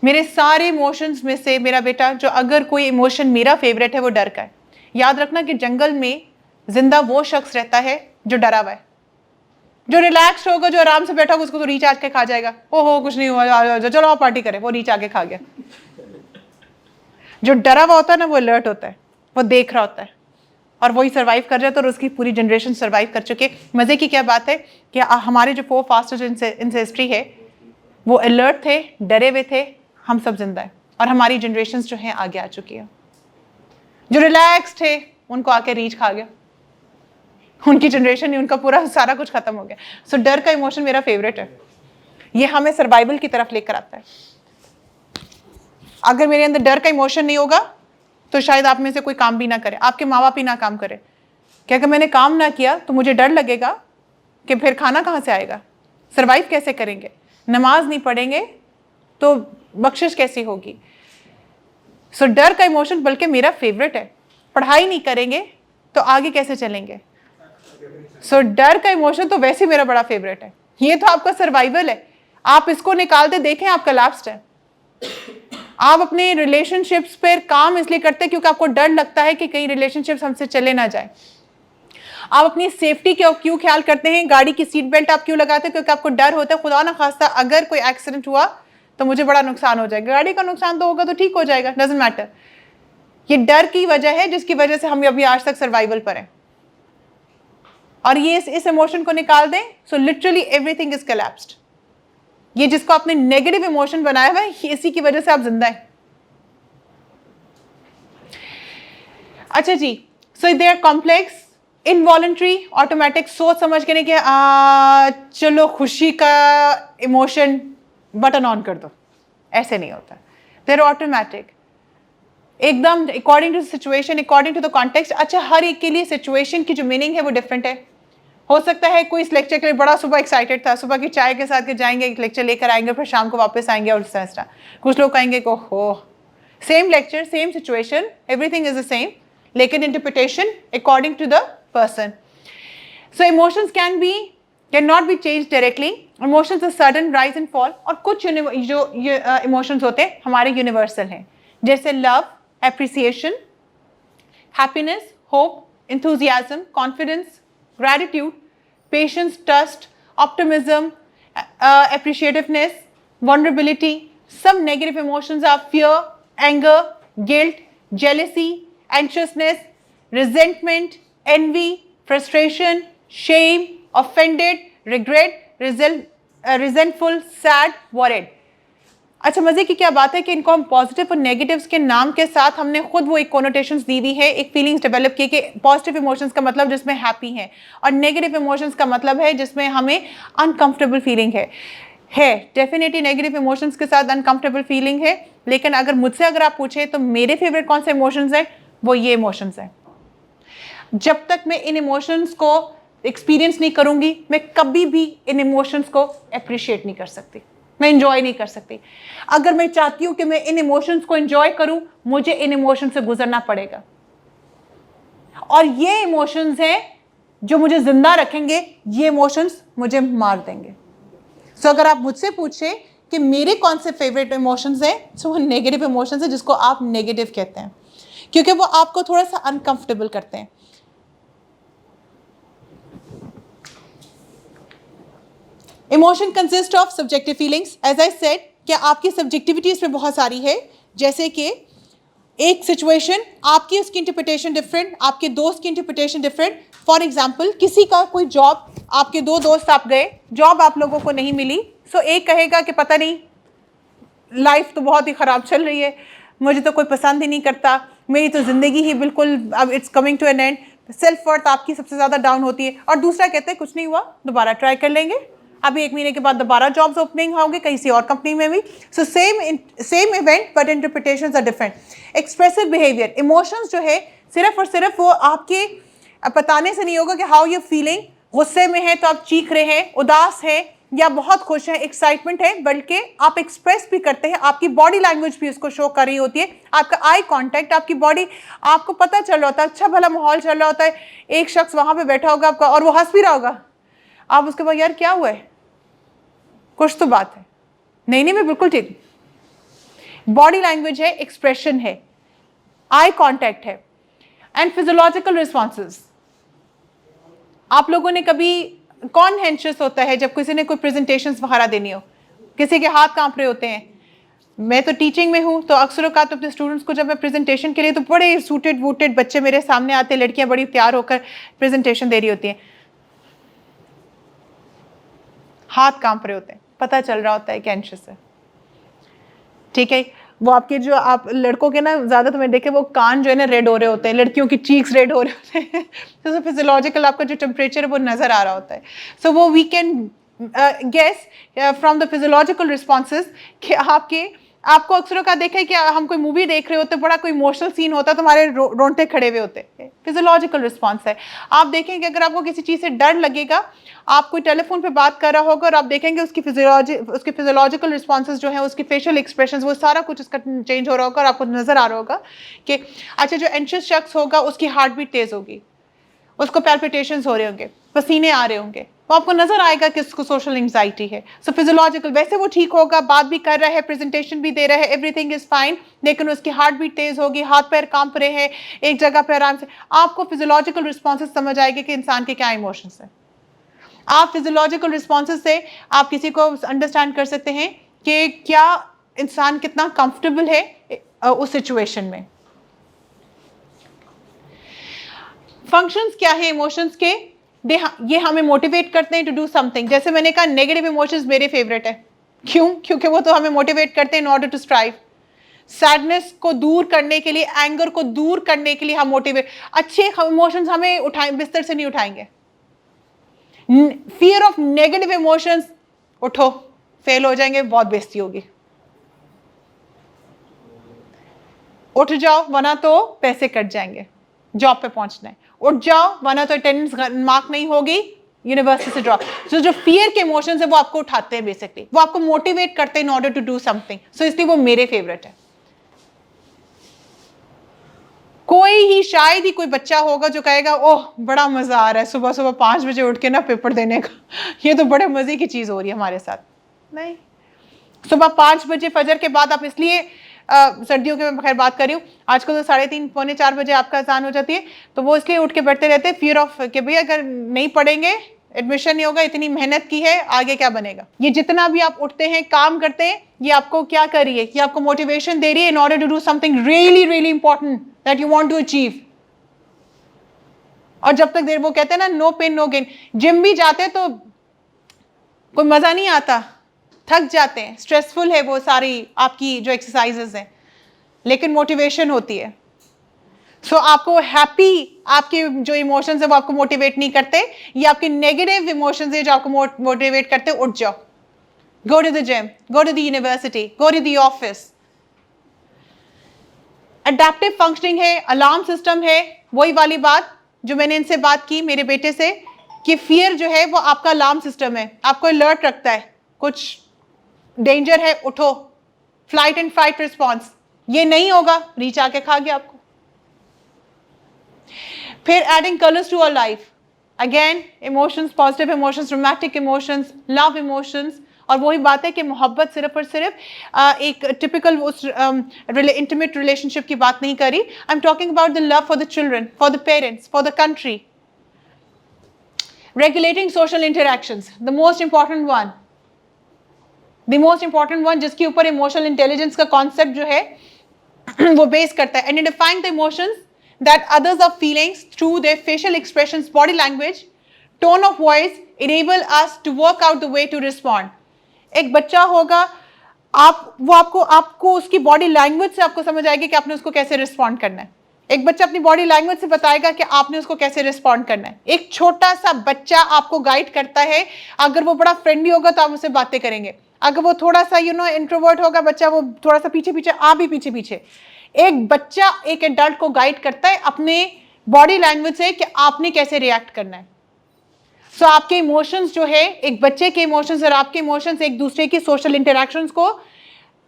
मेरे सारे इमोशंस में से मेरा बेटा, जो अगर कोई इमोशन मेरा फेवरेट है वो डर का है। याद रखना कि जंगल में जिंदा वो शख्स रहता है जो डरा हुआ है। जो रिलैक्स होगा, जो आराम से बैठा होगा, उसको तो रीच आके खा जाएगा, ओहो कुछ नहीं हुआ, चलो आप पार्टी करें, वो रीच आके खा गया। जो डरा हुआ होता है ना, वो अलर्ट होता है, वो देख रहा होता है, और वही सर्वाइव कर जाता है, और उसकी पूरी जनरेशन सर्वाइव कर चुके। मजे की क्या बात है कि हमारे जो फोर फास्टर्स इंसेस्ट्री है वो अलर्ट थे, डरे हुए थे, हम सब जिंदा है, और हमारी जनरेशन जो है आगे आ चुकी है। जो रिलैक्स थे उनको आके रीच खा गया, उनकी जनरेशन ही, उनका पूरा सारा कुछ खत्म हो गया। सो डर का इमोशन मेरा फेवरेट है, ये हमें सर्वाइवल की तरफ लेकर आता है। अगर मेरे अंदर डर का इमोशन नहीं होगा तो शायद आप में से कोई काम भी ना करे, आपके माँ बाप ही ना काम करे। क्या अगर मैंने काम ना किया तो मुझे डर लगेगा कि फिर खाना कहाँ से आएगा, सर्वाइव कैसे करेंगे, नमाज नहीं पढ़ेंगे तो बख्शिश कैसी होगी। सो डर का इमोशन बल्कि मेरा फेवरेट है। पढ़ाई नहीं करेंगे तो आगे कैसे चलेंगे। सो डर का इमोशन तो वैसे मेरा बड़ा फेवरेट है। ये तो आपका सर्वाइवल है, आप इसको निकालते देखें, आप कोलैप्स्ड है। आप अपने रिलेशनशिप्स पर काम इसलिए करते हैं क्योंकि आपको डर लगता है कि कहीं रिलेशनशिप्स हमसे चले ना जाए। आप अपनी सेफ्टी क्यों ख्याल करते हैं, गाड़ी की सीट बेल्ट आप क्यों लगाते हैं, क्योंकि आपको डर होता है खुदा ना खास्ता अगर कोई एक्सीडेंट हुआ तो मुझे बड़ा नुकसान हो जाएगा। गाड़ी का नुकसान तो होगा तो ठीक हो जाएगा, डजंट मैटर। ये डर की वजह है जिसकी वजह से हम अभी आज तक सर्वाइवल पर हैं। और ये इस इमोशन को निकाल दें, so literally everything is collapsed. ये जिसको आपने नेगेटिव इमोशन बनाया हुआ है, इसी की वजह से आप जिंदा हैं। अच्छा जी, so they are complex, involuntary, automatic, सोच समझ के नहीं कि चलो खुशी का इमोशन बटन ऑन कर दो, ऐसे नहीं होता। दे आर ऑटोमेटिक, एकदम according to situation, according to the context. अच्छा, हर एक के लिए सिचुएशन की जो मीनिंग है वो डिफरेंट है। हो सकता है कोई इस लेक्चर के लिए बड़ा सुबह एक्साइटेड था, सुबह की चाय के साथ के जाएंगे, एक लेक्चर लेकर आएंगे, फिर शाम को वापस आएंगे और इस। कुछ लोग कहेंगे को हो same lecture, same situation, everything is the same, लेकिन interpretation according to the person. So emotions can not be change directly. Emotions a sudden rise and fall. और कुछ जो इमोशंस होते हैं हमारे यूनिवर्सल हैं, जैसे love, appreciation, happiness, hope, enthusiasm, confidence, gratitude, patience, trust, optimism, appreciativeness, vulnerability. Some negative emotions are fear, anger, guilt, jealousy, anxiousness, resentment, envy, frustration, shame, offended, regret, resentful, sad, worried. अच्छा, मजे की क्या बात है कि इनको हम पॉजिटिव और नेगेटिव्स के नाम के साथ हमने खुद वो एक कोनोटेशंस दी हुई है, एक फीलिंग्स डेवलप की कि पॉजिटिव इमोशंस का मतलब जिसमें हैप्पी है, और नेगेटिव इमोशंस का मतलब है जिसमें हमें अनकंफर्टेबल फीलिंग है। डेफिनेटली नेगेटिव इमोशंस के साथ अनकंफर्टेबल फीलिंग है, लेकिन अगर मुझसे आप पूछे तो मेरे फेवरेट कौन से इमोशंस हैं, वो ये इमोशंस हैं। जब तक मैं इन इमोशंस को एक्सपीरियंस नहीं करूंगी, मैं कभी भी इन इमोशंस को अप्रिशिएट नहीं कर सकती, मैं इंजॉय नहीं कर सकती। अगर मैं चाहती हूं कि मैं इन इमोशंस को इंजॉय करूं, मुझे इन इमोशंस से गुजरना पड़ेगा, और ये इमोशंस हैं जो मुझे जिंदा रखेंगे, ये इमोशंस मुझे मार देंगे। सो अगर आप मुझसे पूछे कि मेरे कौन से फेवरेट इमोशंस हैं, सो वो नेगेटिव इमोशंस हैं, जिसको आप नेगेटिव कहते हैं, क्योंकि वो आपको थोड़ा सा अनकंफर्टेबल करते हैं। Emotion consist of subjective feelings. As I said, क्या आपकी सब्जेक्टिविटी इसमें बहुत सारी है, जैसे कि एक सिचुएशन, आपकी उसकी इंटरप्रिटेशन डिफरेंट, आपके दोस्त की इंटरप्रिटेशन डिफरेंट। फॉर एग्जाम्पल, किसी का कोई जॉब, आपके दो दोस्त आप गए, जॉब आप लोगों को नहीं मिली, सो एक कहेगा कि पता नहीं, लाइफ तो बहुत ही ख़राब चल रही है, मुझे तो कोई पसंद ही नहीं करता, मेरी तो ज़िंदगी ही बिल्कुल अब it's coming to an end, self worth आपकी सबसे ज़्यादा डाउन होती है। और दूसरा कहते हैं कुछ नहीं हुआ, दोबारा ट्राई कर लेंगे, अभी 1 महीने के बाद दोबारा जॉब्स ओपनिंग होंगे कहीं और कंपनी में भी। So same event but interpretations are different. Expressive behaviour, emotions जो है सिर्फ और सिर्फ वो आपके बताने से नहीं होगा कि हाउ यू फीलिंग, गुस्से में है तो आप चीख रहे हैं, उदास है या बहुत खुश है, एक्साइटमेंट है, बल्कि आप एक्सप्रेस भी करते हैं, आपकी बॉडी लैंग्वेज भी उसको शो कर रही होती है, आपका आई कांटेक्ट, आपकी बॉडी, आपको पता चल रहा होता है, अच्छा भला माहौल चल रहा होता है, एक शख्स वहां पे बैठा होगा आपका और वो हंस भी रहा होगा, आप उसके बाद यार क्या हुआ है, कुछ तो बात है, नहीं मैं बिल्कुल ठीक। बॉडी लैंग्वेज है, एक्सप्रेशन है, आई कांटेक्ट है। एंड फिजियोलॉजिकल रिस्पॉन्सेज, आप लोगों ने कभी कौन एंशियस होता है जब किसी ने कोई प्रेजेंटेशंस वगैरह देनी हो, किसी के हाथ कांप रहे होते हैं? मैं तो टीचिंग में हूँ, तो अक्सर औकात अपने स्टूडेंट्स को जब मैं प्रेजेंटेशन के लिए, तो बड़े सूटेड वूटेड बच्चे मेरे सामने आते हैं, लड़कियां बड़ी तैयार होकर प्रेजेंटेशन दे रही होती हैं, हाथ कांप रहे होते हैं, पता चल रहा होता है कि एंशियस है। ठीक है, वो आपके जो आप लड़कों के ना ज्यादा तो मैं देखे वो कान जो है ना रेड हो रहे होते हैं, लड़कियों की चीक्स रेड हो रहे होते हैं तो फिजियोलॉजिकल आपका जो टेम्परेचर है वो नजर आ रहा होता है। सो वो we can guess from the physiological responses कि आपको अक्सर का देखा है कि हम कोई मूवी देख रहे होते, बड़ा कोई इमोशनल सीन होता है तो हमारे रोंगटे खड़े हुए होते हैं, फिजियोलॉजिकल रिस्पॉन्स है। आप देखेंगे अगर आपको किसी चीज़ से डर लगेगा, आप कोई टेलीफोन पे बात कर रहा होगा और आप देखेंगे उसकी फिजियोलॉजिकल रिस्पॉन्सेज जो है, उसकी फेशियल एक्सप्रेशंस, वो सारा कुछ उसका चेंज हो रहा होगा और आपको नजर आ रहा होगा कि अच्छा जो एंशियस शख्स होगा उसकी हार्ट बीट तेज होगी, उसको पैल्पिटेशंस हो रहे होंगे, पसीने आ रहे होंगे, तो आपको नजर आएगा कि उसको सोशल एंजाइटी है। सो फिजियोलॉजिकल, वैसे वो ठीक होगा, बात भी कर रहा है, प्रेजेंटेशन भी दे रहा है, एवरीथिंग इज फाइन, लेकिन उसकी हार्ट बीट तेज होगी, हाथ पैर कांप रहे हैं, एक जगह पे आराम से, आपको फिजियोलॉजिकल रिस्पॉन्सेज समझ आएगी कि इंसान के क्या इमोशंस है। आप फिजियोलॉजिकल रिस्पॉन्सेज से आप किसी को अंडरस्टैंड कर सकते हैं कि क्या इंसान कितना कंफर्टेबल है उस सिचुएशन में। फंक्शंस क्या है इमोशंस के? ये हमें मोटिवेट करते हैं टू डू समथिंग। जैसे मैंने कहा नेगेटिव इमोशंस मेरे फेवरेट है, क्यों? क्योंकि वो तो हमें मोटिवेट करते हैं in order to strive. Sadness को दूर करने के लिए, एंगर को दूर करने के लिए हम मोटिवेट, अच्छे इमोशंस हमें उठाए, बिस्तर से नहीं उठाएंगे। फियर ऑफ नेगेटिव इमोशंस, उठो, फेल हो जाएंगे, बहुत बेइज्जती होगी, उठ जाओ वरना तो पैसे कट जाएंगे, जॉब पे पहुंचना है, उठ जाओ वरना तो अटेंडेंस मार्क नहीं होगी, यूनिवर्सिटी से ड्रॉप। सो जो फियर के इमोशंस है वो आपको उठाते हैं, बेसिकली वो आपको मोटिवेट करते हैं in order to do something. So इसलिए वो मेरे फेवरेट है। कोई ही, शायद ही कोई बच्चा होगा जो कहेगा ओह बड़ा मजा आ रहा है सुबह सुबह 5 बजे उठ के ना पेपर देने का, ये तो बड़े मजे की चीज हो रही है हमारे साथ। नहीं, सुबह 5 बजे फजर के बाद आप इसलिए सर्दियों की मैं खैर बात कर रही हूँ, आजकल तो 3:30 पौने 4 बजे आपका अजान हो जाती है, तो वो इसलिए उठ के बैठते रहते हैं, फियर ऑफ कि भाई अगर नहीं पढ़ेंगे एडमिशन नहीं होगा, इतनी मेहनत की है, आगे क्या बनेगा। ये जितना भी आप उठते हैं, काम करते हैं, ये आपको क्या कर रही है? ये आपको मोटिवेशन दे रही है in order to do something really really important that you want to achieve. और जब तक देर, वो कहते हैं ना no pain no gain, gym भी जाते हैं तो कोई मजा नहीं आता, थक जाते हैं, स्ट्रेसफुल है वो सारी आपकी जो एक्सरसाइजेस हैं, लेकिन मोटिवेशन होती है। सो आपको हैप्पी, आपके जो इमोशंस है वो आपको मोटिवेट नहीं करते, ये आपके नेगेटिव इमोशंस है जो आपको मोटिवेट करते। उठ जाओ, go to the gym, go to the university, go to the office. Adaptive functioning है, अलार्म सिस्टम है, वही वाली बात जो मैंने इनसे बात की मेरे बेटे से, कि फियर जो है वो आपका अलार्म सिस्टम है, आपको अलर्ट रखता है, कुछ डेंजर है, उठो, फ्लाइट एंड फाइट रिस्पॉन्स, ये नहीं होगा, रीच आके खा गया आपको। फिर adding colours to our life, again emotions, positive emotions, romantic emotions, love emotions, और वही बात है कि मोहब्बत सिर्फ और सिर्फ एक टिपिकल उस इंटीमेट रिलेशनशिप की बात नहीं करी। I am talking about the love for the children, for the parents, for the country. Regulating social interactions, the most important one, the most important one, जिसके ऊपर इमोशनल इंटेलिजेंस का concept जो है वो बेस करता है। Identifying the emotions that others are feelings through their facial expressions, body language, tone of voice enable us to work out the way to respond. एक बच्चा होगा, आपको उसकी बॉडी लैंग्वेज से आपको समझ आएगी कि आपने उसको कैसे रिस्पॉन्ड करना है। एक बच्चा अपनी बॉडी लैंग्वेज से बताएगा कि आपने उसको कैसे रिस्पॉन्ड करना है। एक छोटा सा बच्चा आपको गाइड करता है, अगर वो बड़ा फ्रेंडली होगा तो आप उससे बातें करेंगे, अगर वो थोड़ा सा इंट्रोवर्ट होगा बच्चा, वो थोड़ा सा पीछे पीछे, आप भी पीछे पीछे। एक बच्चा एक एडल्ट को गाइड करता है अपने बॉडी लैंग्वेज से कि आपने कैसे रिएक्ट करना है। सो आपके इमोशंस जो है, एक बच्चे के इमोशंस और आपके इमोशंस एक दूसरे की सोशल इंटरैक्शंस को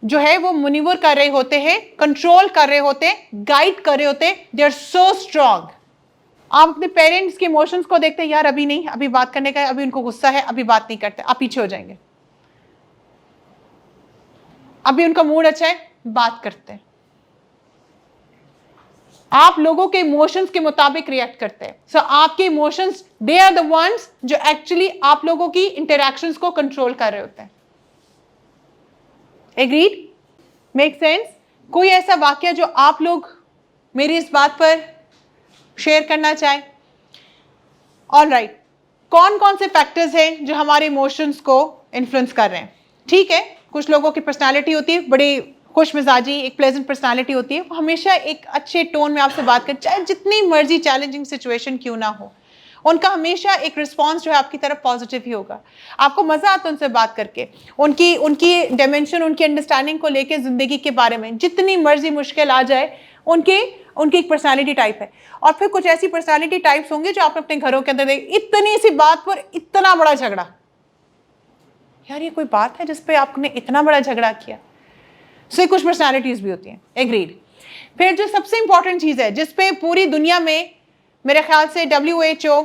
जो है वो मुनिवर कर रहे होते हैं, कंट्रोल कर रहे होते हैं, गाइड कर रहे होते हैं। They are so strong. आप अपने पेरेंट्स के इमोशंस को देखते हैं, यार अभी नहीं, अभी बात करने का है, अभी उनको गुस्सा है, अभी बात नहीं करते, आप पीछे हो जाएंगे। अभी उनका मूड अच्छा है, बात करते हैं। आप लोगों के इमोशंस के मुताबिक रिएक्ट करते हैं। सो आपके emotions they are the ones जो एक्चुअली आप लोगों की इंटरैक्शंस को कंट्रोल कर रहे होते हैं। एग्रीड? Make sense? कोई ऐसा वाक्य जो आप लोग मेरी इस बात पर शेयर करना चाहें? ऑलराइट, कौन कौन से फैक्टर्स हैं जो हमारे इमोशंस को इन्फ्लुएंस कर रहे हैं? ठीक है, कुछ लोगों की पर्सनालिटी होती है बड़ी खुश मिजाजी, एक प्लेजेंट पर्सनालिटी होती है, वो हमेशा एक अच्छे टोन में आपसे बात कर, चाहे जितनी मर्जी चैलेंजिंग सिचुएशन क्यों ना हो, उनका हमेशा एक रिस्पॉन्स जो है आपकी तरफ पॉजिटिव ही होगा। आपको मज़ा आता है उनसे बात करके, उनकी उनकी डायमेंशन, उनकी अंडरस्टैंडिंग को लेके ज़िंदगी के बारे में जितनी मर्जी मुश्किल आ जाए, उनकी एक पर्सनालिटी टाइप है। और फिर कुछ ऐसी पर्सनालिटी टाइप्स होंगे जो आप अपने घरों के अंदर देख, इतनी सी बात पर इतना बड़ा झगड़ा। यार ये कोई बात है जिस पे आपने इतना बड़ा झगड़ा किया? सो कुछ पर्सनालिटीज भी होती हैं। एग्रीड। फिर जो सबसे इंपॉर्टेंट चीज़ है जिस पे पूरी दुनिया में मेरे ख्याल से WHO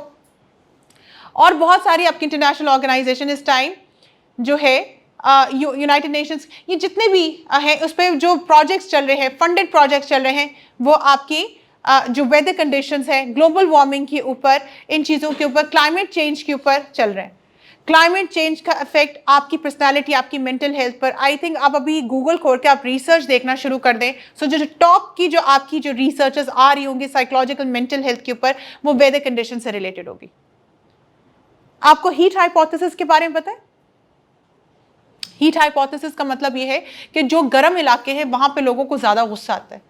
और बहुत सारी आपकी इंटरनेशनल ऑर्गेनाइजेशन इस टाइम जो है यूनाइटेड नेशंस, ये जितने भी हैं उस पर जो प्रोजेक्ट्स चल रहे हैं, फंडेड प्रोजेक्ट्स चल रहे हैं, वो आपकी जो वेदर कंडीशंस है, ग्लोबल वार्मिंग के ऊपर, इन चीज़ों के ऊपर, क्लाइमेट चेंज के ऊपर चल रहे हैं। क्लाइमेट चेंज का इफेक्ट आपकी पर्सनालिटी, आपकी मेंटल हेल्थ पर, आई थिंक आप अभी गूगल खोल के आप रिसर्च देखना शुरू कर दें। सो जो टॉप की जो आपकी जो रिसर्चेस आ रही होंगी साइकोलॉजिकल मेंटल हेल्थ के ऊपर, वो वेदर कंडीशन से रिलेटेड होगी। आपको हीट हाइपोथेसिस के बारे में पता है? हीट हाइपोथेसिस का मतलब ये है कि जो गर्म इलाके हैं वहां पे लोगों को ज्यादा गुस्सा आता है,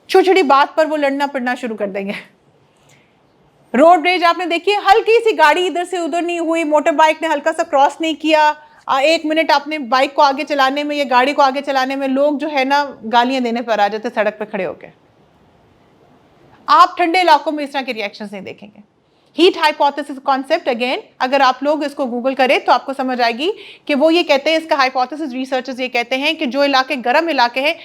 छोटी छोटी बात पर वो लड़ना पड़ना शुरू कर देंगे। रोड रेज आपने देखी है, हल्की सी गाड़ी इधर से उधर नहीं हुई, मोटर बाइक ने हल्का सा क्रॉस नहीं किया, 1 मिनट आपने बाइक को आगे चलाने में या गाड़ी को आगे चलाने में लोग जो है ना गालियां देने पर आ जाते सड़क पे खड़े होकर। आप ठंडे इलाकों में इस तरह के रिएक्शंस नहीं देखेंगे। हीट हाइपोथेसिस कॉन्सेप्ट, अगेन अगर आप लोग इसको गूगल करें तो आपको समझ आएगी कि वो ये कहते हैं, इसका हाइपोथेसिस रिसर्चर्स ये कहते हैं कि जो इलाके गर्म इलाके हैं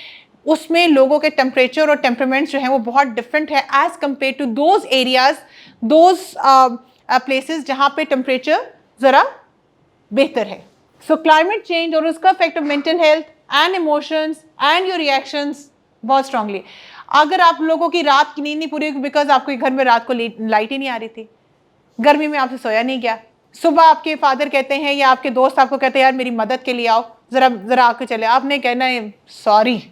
उसमें लोगों के टेम्परेचर और टेम्परामेंट्स जो हैं वो बहुत डिफरेंट है as compare to those areas, those places जहाँ पे टेम्परेचर ज़रा बेहतर है। सो क्लाइमेट चेंज और उसका effect of mental health and emotions and your reactions बहुत स्ट्रांगली। अगर आप लोगों की रात की नींद नहीं पूरी हुई बिकॉज आपके घर में रात को लाइट ही नहीं आ रही थी, गर्मी में आपसे सोया नहीं गया, सुबह आपके फादर कहते हैं या आपके दोस्त आपको कहते हैं यार मेरी मदद के लिए आओ, ज़रा आके चले, आपने कहना है सॉरी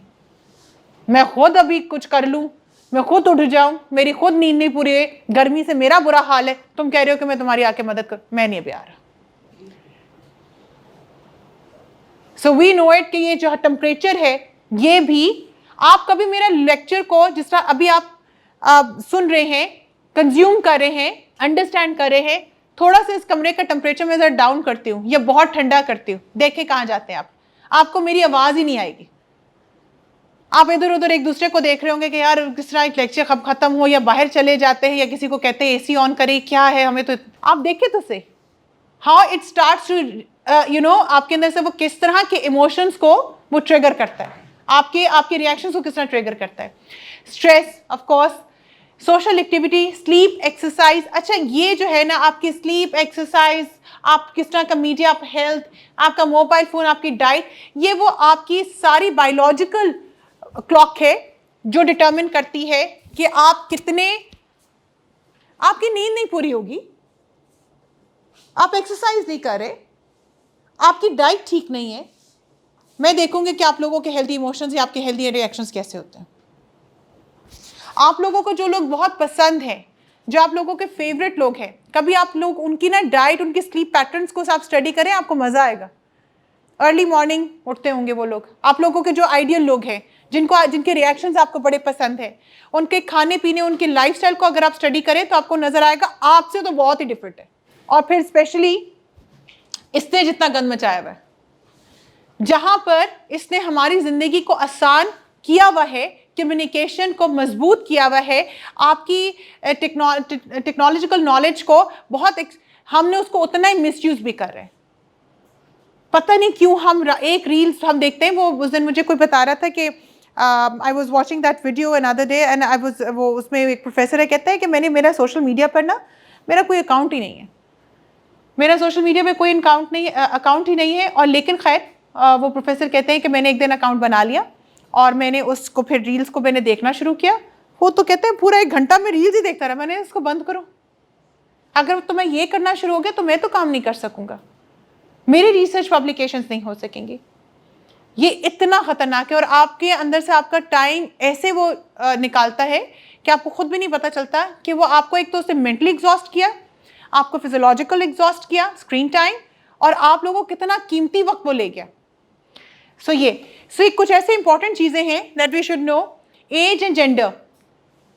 मैं खुद अभी कुछ कर लूँ, मैं खुद उठ जाऊँ, मेरी खुद नींद नहीं पूरी है, गर्मी से मेरा बुरा हाल है, तुम कह रहे हो कि मैं तुम्हारी आके मदद करूँ, मैं नहीं अभी आ रहा। सो वी नो इट कि ये जो टेम्परेचर है ये भी, आप कभी मेरा लेक्चर को जिस तरह अभी आप सुन रहे हैं, कंज्यूम कर रहे हैं, अंडरस्टैंड कर रहे हैं, थोड़ा सा इस कमरे का टेम्परेचर मैं जरा डाउन करती हूँ या बहुत ठंडा करती हूँ, देखें कहाँ जाते हैं आप, आपको मेरी आवाज़ ही नहीं आएगी। आप इधर उधर एक दूसरे को देख रहे होंगे कि यार किस तरह एक लेक्चर कब खत्म हो, या बाहर चले जाते हैं या किसी को कहते हैं AC ऑन करें, क्या है हमें तो, आप देखें तो से how it starts to you know आपके अंदर से वो किस तरह के इमोशंस को वो ट्रिगर करता है, आपके रिएक्शंस को किस तरह ट्रिगर करता है। Stress of course, social activity, sleep, exercise. अच्छा ये जो है ना आपकी स्लीप, एक्सरसाइज, आप किस तरह का मीडिया, आप हेल्थ, आपका मोबाइल फ़ोन, आपकी डाइट, ये वो आपकी सारी बायोलॉजिकल क्लॉक है जो डिटरमिन करती है कि आप कितने, आपकी नींद नहीं पूरी होगी, आप एक्सरसाइज नहीं कर रहे, आपकी डाइट ठीक नहीं है, मैं देखूंगी कि आप लोगों के हेल्दी इमोशंस या आपके हेल्दी रिएक्शंस कैसे होते हैं। आप लोगों को जो लोग बहुत पसंद हैं, जो आप लोगों के फेवरेट लोग हैं, कभी आप लोग उनकी ना डाइट, उनकी स्लीप पैटर्न्स को आप स्टडी करें, आपको मज़ा आएगा। अर्ली मॉर्निंग उठते होंगे वो लोग, आप लोगों के जो आइडियल लोग हैं, जिनके रिएक्शंस आपको बड़े पसंद हैं, उनके खाने पीने, उनके लाइफस्टाइल को अगर आप स्टडी करें तो आपको नज़र आएगा आपसे तो बहुत ही डिफरेंट है। और फिर स्पेशली इसने जितना गंद मचाया हुआ है, जहाँ पर इसने हमारी ज़िंदगी को आसान किया हुआ है, कम्युनिकेशन को मजबूत किया हुआ है, आपकी टेक्नोलॉजिकल नॉलेज को बहुत हमने उसको उतना ही मिसयूज़ भी कर रहे हैं। पता नहीं क्यों हम एक रील्स हम देखते हैं, वो उस दिन मुझे कोई बता रहा था कि I was watching that video another day and वो उसमें एक प्रोफेसर है, कहता है कि मेरा सोशल मीडिया पर ना मेरा कोई अकाउंट ही नहीं है, मेरा सोशल मीडिया पे कोई अकाउंट ही नहीं है। और लेकिन खैर वो प्रोफेसर कहते हैं कि मैंने एक दिन अकाउंट बना लिया और मैंने उसको फिर रील्स को मैंने देखना शुरू किया, वो तो कहते हैं पूरा 1 घंटा में रील्स ही देखता रहा, मैंने इसको बंद करो। अगर तुम्हें ये करना शुरू हो गया तो मैं तो काम नहीं कर सकूंगा, मेरी रिसर्च पब्लिकेशंस नहीं हो सकेंगी। ये इतना खतरनाक है और आपके अंदर से आपका टाइम ऐसे वो निकालता है कि आपको खुद भी नहीं पता चलता कि वो आपको एक तो उससे मेंटली एग्जॉस्ट किया, आपको फिजियोलॉजिकल एग्जॉस्ट किया स्क्रीन टाइम, और आप लोगों को कितना कीमती वक्त वो ले गया। सो कुछ ऐसे इंपॉर्टेंट चीज़ें हैं that we should know. Age and gender,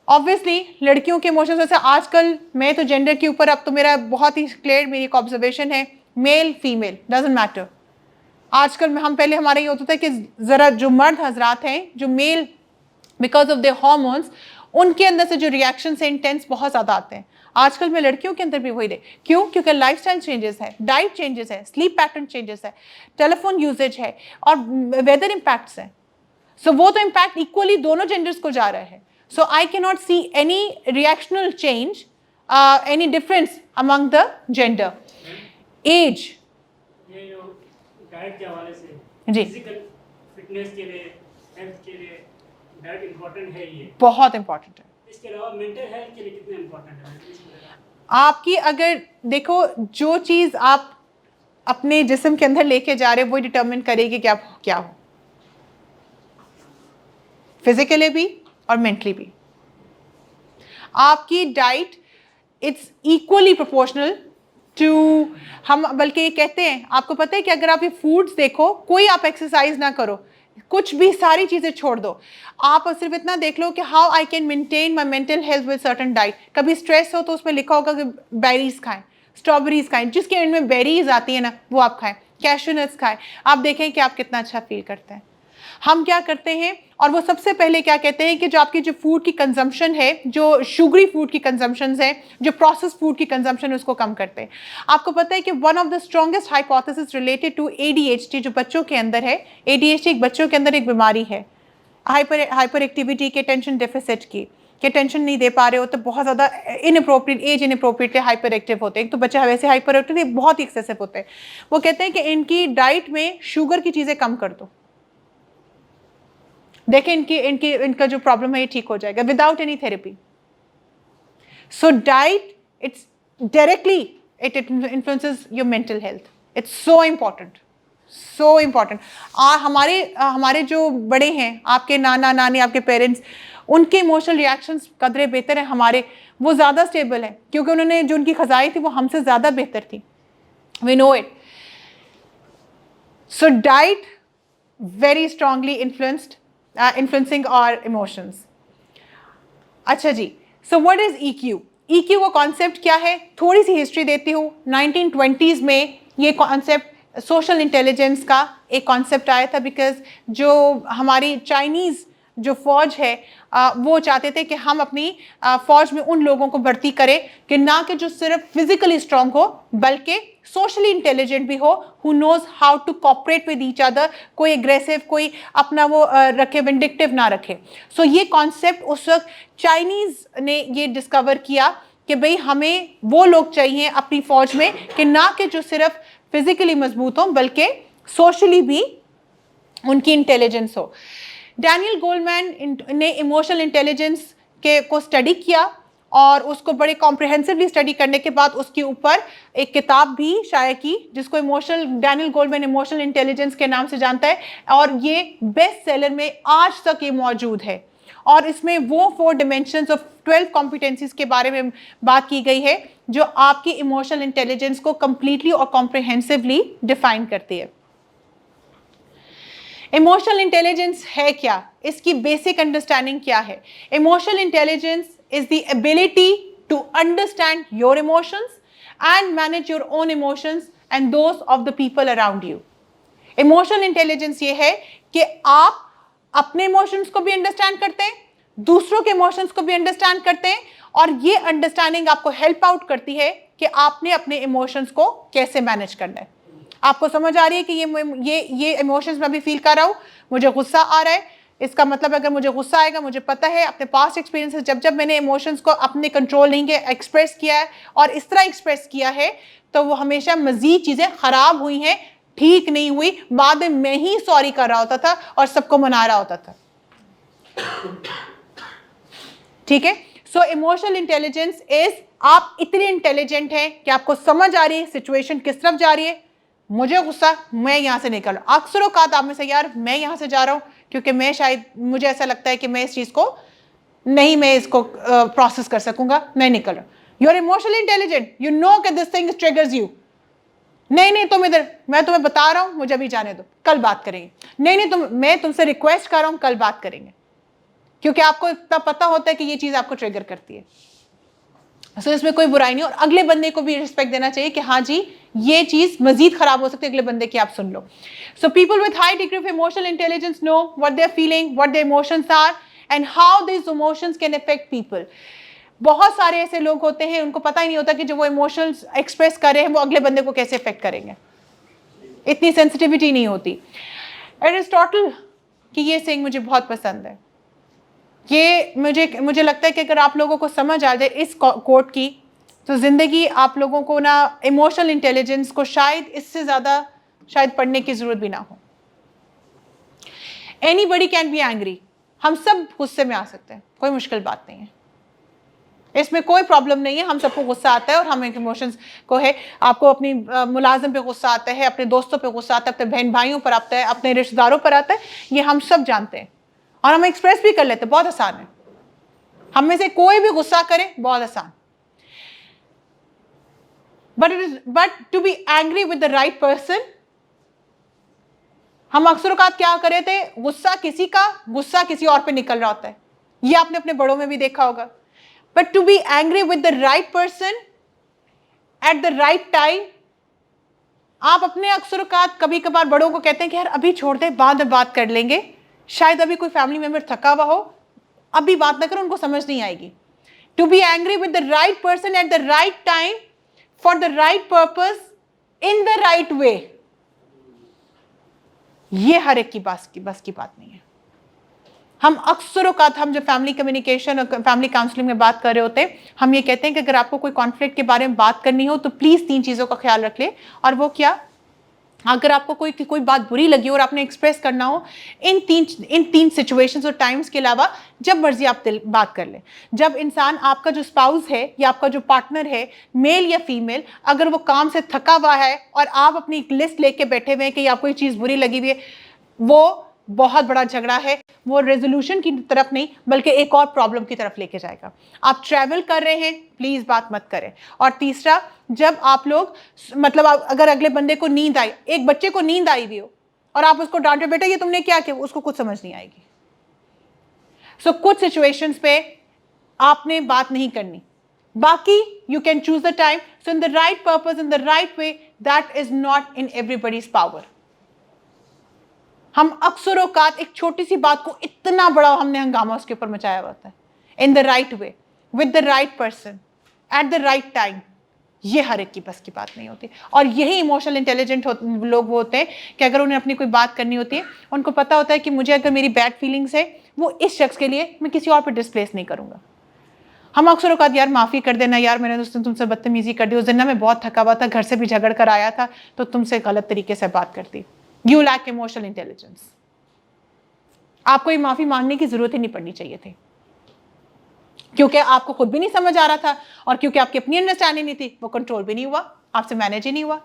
obviously लड़कियों के इमोशंस, वैसे आजकल मैं तो जेंडर के ऊपर अब तो मेरा बहुत ही क्लियर मेरी एक ऑब्जर्वेशन है, मेल फीमेल डजंट मैटर। आजकल में हम पहले हमारे ये होता था कि ज़रा जो मर्द हजरात हैं जो male because of their hormones उनके अंदर से जो रिएक्शन है इंटेंस बहुत ज़्यादा आते हैं। आजकल में लड़कियों के अंदर भी वही दे, क्यों? क्योंकि लाइफस्टाइल चेंजेस है, डाइट चेंजेस है, स्लीप पैटर्न चेंजेस है, टेलीफोन यूजेज है और वेदर इम्पैक्ट्स हैं। सो वो तो इम्पैक्ट इक्वली दोनों जेंडर्स को जा रहा है। So I can not see any reactional change, any difference among the gender. Age, diet के हवाले से जी, फिजिकल फिटनेस के लिए, हेल्थ के लिए डाइट इम्पोर्टेंट है, ये बहुत इंपॉर्टेंट है। इसके अलावा मेंटल हेल्थ के लिए कितना इम्पोर्टेंट है? आपकी अगर देखो जो चीज़ आप अपने जिस्म के अंदर लेके जा रहे हो वो डिटर्मिन करेगी कि आप क्या हो, फिजिकली भी और मेंटली भी। आपकी diet it's equally proportional to, हम बल्कि ये कहते हैं, आपको पता है कि अगर आप ये फूड्स देखो, कोई आप एक्सरसाइज ना करो, कुछ भी, सारी चीज़ें छोड़ दो, आप सिर्फ इतना देख लो कि how I can maintain my mental health with certain diet. कभी स्ट्रेस हो तो उसमें लिखा होगा कि बेरीज खाएं, स्ट्रॉबेरीज खाएं, जिसके एंड में बेरीज आती है ना वो आप खाएं, कैशू नट्स खाएं, आप देखें कि आप कितना अच्छा फील करते हैं। हम क्या करते हैं, और वो सबसे पहले क्या कहते हैं कि जो आपकी जो फूड की कंजम्पशन है, जो शुगरी फूड की कंजम्पशन है, जो प्रोसेस फूड की कंजम्पशन है, उसको कम करते हैं। आपको पता है कि one of the strongest hypothesis related to ADHD जो बच्चों के अंदर है, ADHD एक बच्चों के अंदर एक बीमारी है, हाइपर एक्टिविटी के, टेंशन डेफिसिट की, कि टेंशन नहीं दे पा रहे हो तो बहुत ज़्यादा inappropriate, as inappropriately hyper active होते हैं। एक तो बच्चे वैसे हाइपर एक्टिव बहुत ही एक्सेसिव होते हैं। वो कहते हैं कि इनकी डाइट में शुगर की चीज़ें कम कर दो, देखें इनका जो प्रॉब्लम है ये ठीक हो जाएगा without any therapy. So diet it's directly it influences your mental health. It's so important, so important. हमारे जो बड़े हैं, आपके नाना नानी, आपके पेरेंट्स, उनके इमोशनल रिएक्शंस कदरे बेहतर हैं, हमारे वो ज़्यादा स्टेबल है क्योंकि उन्होंने जो उनकी ख़ज़ाई थी वो हमसे ज़्यादा बेहतर थी। We know it. So diet very strongly influencing our emotions. अच्छा जी, so what is EQ? EQ का कॉन्सेप्ट क्या है? थोड़ी सी हिस्ट्री देती हूँ। 1920s में ये कॉन्सेप्ट सोशल इंटेलिजेंस का एक कॉन्सेप्ट आया था, बिकॉज जो हमारी चाइनीज़ जो फ़ौज है वो चाहते थे कि हम अपनी फ़ौज में उन लोगों को भर्ती करें कि ना कि जो सिर्फ फिजिकली स्ट्रांग हो बल्कि सोशली इंटेलिजेंट भी हो, who knows how to cooperate with each other, कोई एग्रेसिव, कोई अपना वो रखे, विंडिक्टिव ना रखे। सो ये कॉन्सेप्ट उस वक्त चाइनीज़ ने ये डिस्कवर किया कि भाई हमें वो लोग चाहिए अपनी फ़ौज में कि ना कि जो सिर्फ फिजिकली मजबूत हों बल्कि सोशली भी उनकी इंटेलिजेंस हो। डैनियल गोलमैन ने इमोशनल इंटेलिजेंस को स्टडी किया और उसको बड़े कॉम्प्रिहेंसिवली स्टडी करने के बाद उसके ऊपर एक किताब भी शाया की जिसको डैनियल गोलमैन इमोशनल इंटेलिजेंस के नाम से जानता है, और ये बेस्ट सेलर में आज तक ये मौजूद है। और इसमें वो 4 डिमेंशंस ऑफ 12 कॉम्पिटेंसीज के बारे में बात की गई है जो आपकी इमोशनल इंटेलिजेंस को कंप्लीटली और कॉम्प्रिहेंसिवली डिफाइन करती है। इमोशनल इंटेलिजेंस है क्या, इसकी बेसिक अंडरस्टैंडिंग क्या है? Emotional intelligence is the ability to understand your emotions and manage your own emotions and those of the people around you. Emotional intelligence ये है कि आप अपने इमोशंस को भी अंडरस्टैंड करते हैं, दूसरों के इमोशंस को भी अंडरस्टैंड करते हैं, और ये अंडरस्टैंडिंग आपको हेल्प आउट करती है कि आपने अपने इमोशंस को कैसे मैनेज करना है। आपको समझ आ रही है कि ये इमोशंस मैं भी फील कर रहा हूँ, मुझे गुस्सा आ रहा है, इसका मतलब अगर मुझे गुस्सा आएगा, मुझे पता है अपने पास्ट एक्सपीरियंसेस जब मैंने इमोशंस को अपने कंट्रोल नहीं किया, एक्सप्रेस किया है और इस तरह एक्सप्रेस किया है तो वो हमेशा मजीद चीज़ें ख़राब हुई हैं, ठीक नहीं हुई, बाद में मैं ही सॉरी कर रहा होता था और सबको मना रहा होता था। ठीक है। सो इमोशनल इंटेलिजेंस इज आप इतने इंटेलिजेंट हैं कि आपको समझ आ रही है सिचुएशन किस तरफ जा रही है। मुझे गुस्सा, मैं यहां से निकल, अक्सर औकात आप में से यार मैं यहां से जा रहा हूं क्योंकि मैं शायद मुझे ऐसा लगता है कि मैं इस चीज को नहीं, मैं इसको प्रोसेस कर सकूंगा, मैं निकल रहा हूं। You are emotionally intelligent, you know कि दिस थिंग ट्रिगर्स यू। नहीं तुम इधर, मैं तुम्हें बता रहा हूं, मुझे अभी जाने दो, कल बात करेंगे। नहीं मैं तुमसे रिक्वेस्ट कर रहा हूं, कल बात करेंगे, क्योंकि आपको इतना पता होता है कि ये चीज आपको ट्रिगर करती है। सो इसमें कोई बुराई नहीं, और अगले बंदे को भी रिस्पेक्ट देना चाहिए कि हाँ जी ये चीज मजीद खराब हो सकती है, अगले बंदे की आप सुन लो। So people with high degree of emotional intelligence know what they are feeling, what their emotions are and how this emotions can affect people. बहुत सारे ऐसे लोग होते हैं उनको पता ही नहीं होता कि जो वो इमोशंस एक्सप्रेस कर रहे हैं वो अगले बंदे को कैसे अफेक्ट करेंगे, इतनी सेंसिटिविटी नहीं होती। एरिस्टोटल की ये सेइंग मुझे बहुत पसंद है। ये मुझे लगता है कि अगर आप लोगों को समझ आ जाए इस कोट की, तो ज़िंदगी आप लोगों को ना इमोशनल इंटेलिजेंस को शायद इससे ज़्यादा शायद पढ़ने की ज़रूरत भी ना हो। एनीबडी कैन बी एंग्री, हम सब गुस्से में आ सकते हैं, कोई मुश्किल बात नहीं है, इसमें कोई प्रॉब्लम नहीं है। हम सबको गुस्सा आता है और हम इमोशंस को है, आपको अपनी मुलाजिम पे गुस्सा आता है, अपने दोस्तों पे गुस्सा आता है, अपने बहन भाइयों पर आता है, अपने रिश्तेदारों पर आता है, ये हम सब जानते हैं और हम एक्सप्रेस भी कर लेते हैं, बहुत आसान है। हम में से कोई भी गुस्सा करे, बहुत आसान। But to be angry with the right person, हम अक्सर औकात क्या करे थे, गुस्सा किसी और पे निकल रहा होता है, ये आपने अपने बड़ों में भी देखा होगा। But to be angry with the right person at the right time, आप अपने अक्सर औकात कभी कभार बड़ों को कहते हैं कि यार अभी छोड़ दे, बाद में बात कर लेंगे, शायद अभी कोई फैमिली मेंबर थका हुआ हो, अभी बात ना करो, उनको समझ नहीं आएगी। To be angry with the right person at the right time for the right purpose in the right way, ये हर एक की बस की बात नहीं है। हम अक्सर औकात हम जब फैमिली कम्युनिकेशन और फैमिली काउंसलिंग में बात कर रहे होते हैं, हम ये कहते हैं कि अगर आपको कोई कॉन्फ्लिक्ट के बारे में बात करनी हो तो प्लीज 3 चीजों का ख्याल रख ले। और वो क्या, अगर आपको कोई बात बुरी लगी और आपने एक्सप्रेस करना हो, इन तीन सिचुएशंस और टाइम्स के अलावा जब मर्जी आप बात कर लें। जब इंसान, आपका जो स्पाउस है या आपका जो पार्टनर है, मेल या फीमेल, अगर वो काम से थका हुआ है और आप अपनी एक लिस्ट लेके बैठे हुए हैं कि आपको ये चीज़ बुरी लगी हुई है, वो बहुत बड़ा झगड़ा है, वो रेजोल्यूशन की तरफ नहीं बल्कि एक और प्रॉब्लम की तरफ लेके जाएगा। आप ट्रैवल कर रहे हैं, प्लीज बात मत करें। और तीसरा, जब आप लोग मतलब अगर अगले बंदे को नींद आई, एक बच्चे को नींद आई हुई हो और आप उसको डांटे, बेटा ये तुमने क्या किया, उसको कुछ समझ नहीं आएगी। सो कुछ सिचुएशंस पे आपने बात नहीं करनी, बाकी you can choose the time. So in the right purpose, in the right way, that is not in everybody's power. हम अक्सर औकात एक छोटी सी बात को इतना बड़ा हमने हंगामा उसके ऊपर मचाया होता है। इन the right way, with the right person, at the right time, ये हर एक की बस की बात नहीं होती। और यही इमोशनल इंटेलिजेंट लोग वो होते हैं कि अगर उन्हें अपनी कोई बात करनी होती है, उनको पता होता है कि मुझे अगर मेरी बैड फीलिंग्स है वो इस शख्स के लिए, मैं किसी और पर डिस्प्लेस नहीं करूंगा। हम अक्सर औकात, यार माफ़ी कर देना, यार मैंने उस दिन तुमसे बदतमीजी कर दी, उस दिन ना मैं बहुत थका हुआ था, घर से भी झगड़ कर आया था, तो तुमसे गलत तरीके से बात करती। You lack emotional intelligence. आपको ये माफी मांगने की जरूरत ही नहीं पड़नी चाहिए थी, क्योंकि आपको खुद भी नहीं समझ आ रहा था और क्योंकि आपकी अपनी अंडरस्टैंडिंग नहीं थी, वो कंट्रोल भी नहीं हुआ, आपसे मैनेज ही नहीं हुआ।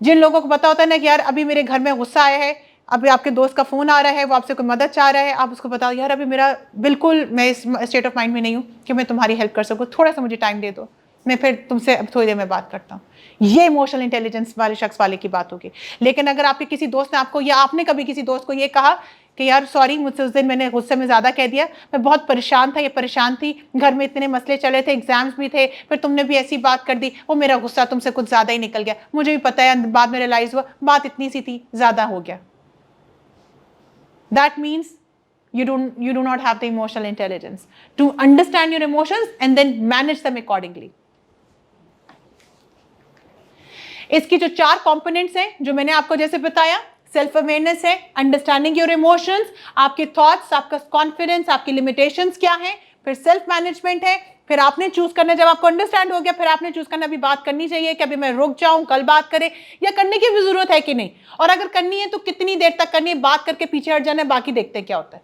जिन लोगों को पता होता है ना कि यार अभी मेरे घर में गुस्सा आया है, अभी आपके दोस्त का फोन आ रहा है, वो आपसे कोई मदद चाह रहा है, आप उसको बताओ यार अभी मेरा बिल्कुल, मैं इस स्टेट ऑफ माइंड में नहीं हूँ कि मैं तुम्हारी हेल्प कर सकूँ, थोड़ा सा मुझे टाइम दे दो, मैं फिर तुमसे थोड़ी देर में बात करता हूँ। ये इमोशनल इंटेलिजेंस वाले शख्स वाले की बात होगी। लेकिन अगर आपके किसी दोस्त ने आपको, या आपने कभी किसी दोस्त को ये कहा कि यार सॉरी, मुझसे उस दिन मैंने गुस्से में ज़्यादा कह दिया, मैं बहुत परेशान था, ये परेशान थी, घर में इतने मसले चले थे, एग्जाम्स भी थे, फिर तुमने भी ऐसी बात कर दी, वो मेरा गुस्सा तुमसे कुछ ज़्यादा ही निकल गया, मुझे भी पता है, बाद में रियलाइज हुआ बात इतनी सी थी, ज़्यादा हो गया। That means you do not have the emotional intelligence to understand your emotions and then manage them accordingly. इसकी जो 4 कंपोनेंट्स हैं जो मैंने आपको जैसे बताया, सेल्फ अवेयरनेस है, अंडरस्टैंडिंग योर इमोशंस, आपके थॉट्स, आपका कॉन्फिडेंस, आपकी लिमिटेशंस क्या हैं, फिर सेल्फ मैनेजमेंट है, फिर आपने चूज करना, जब आपको अंडरस्टैंड हो गया फिर आपने चूज करना अभी बात करनी चाहिए कि अभी मैं रुक जाऊं, कल बात करें, या करने की भी जरूरत है कि नहीं, और अगर करनी है तो कितनी देर तक करनी है, बात करके पीछे हट जाना है, बाकी देखते हैं क्या होता है।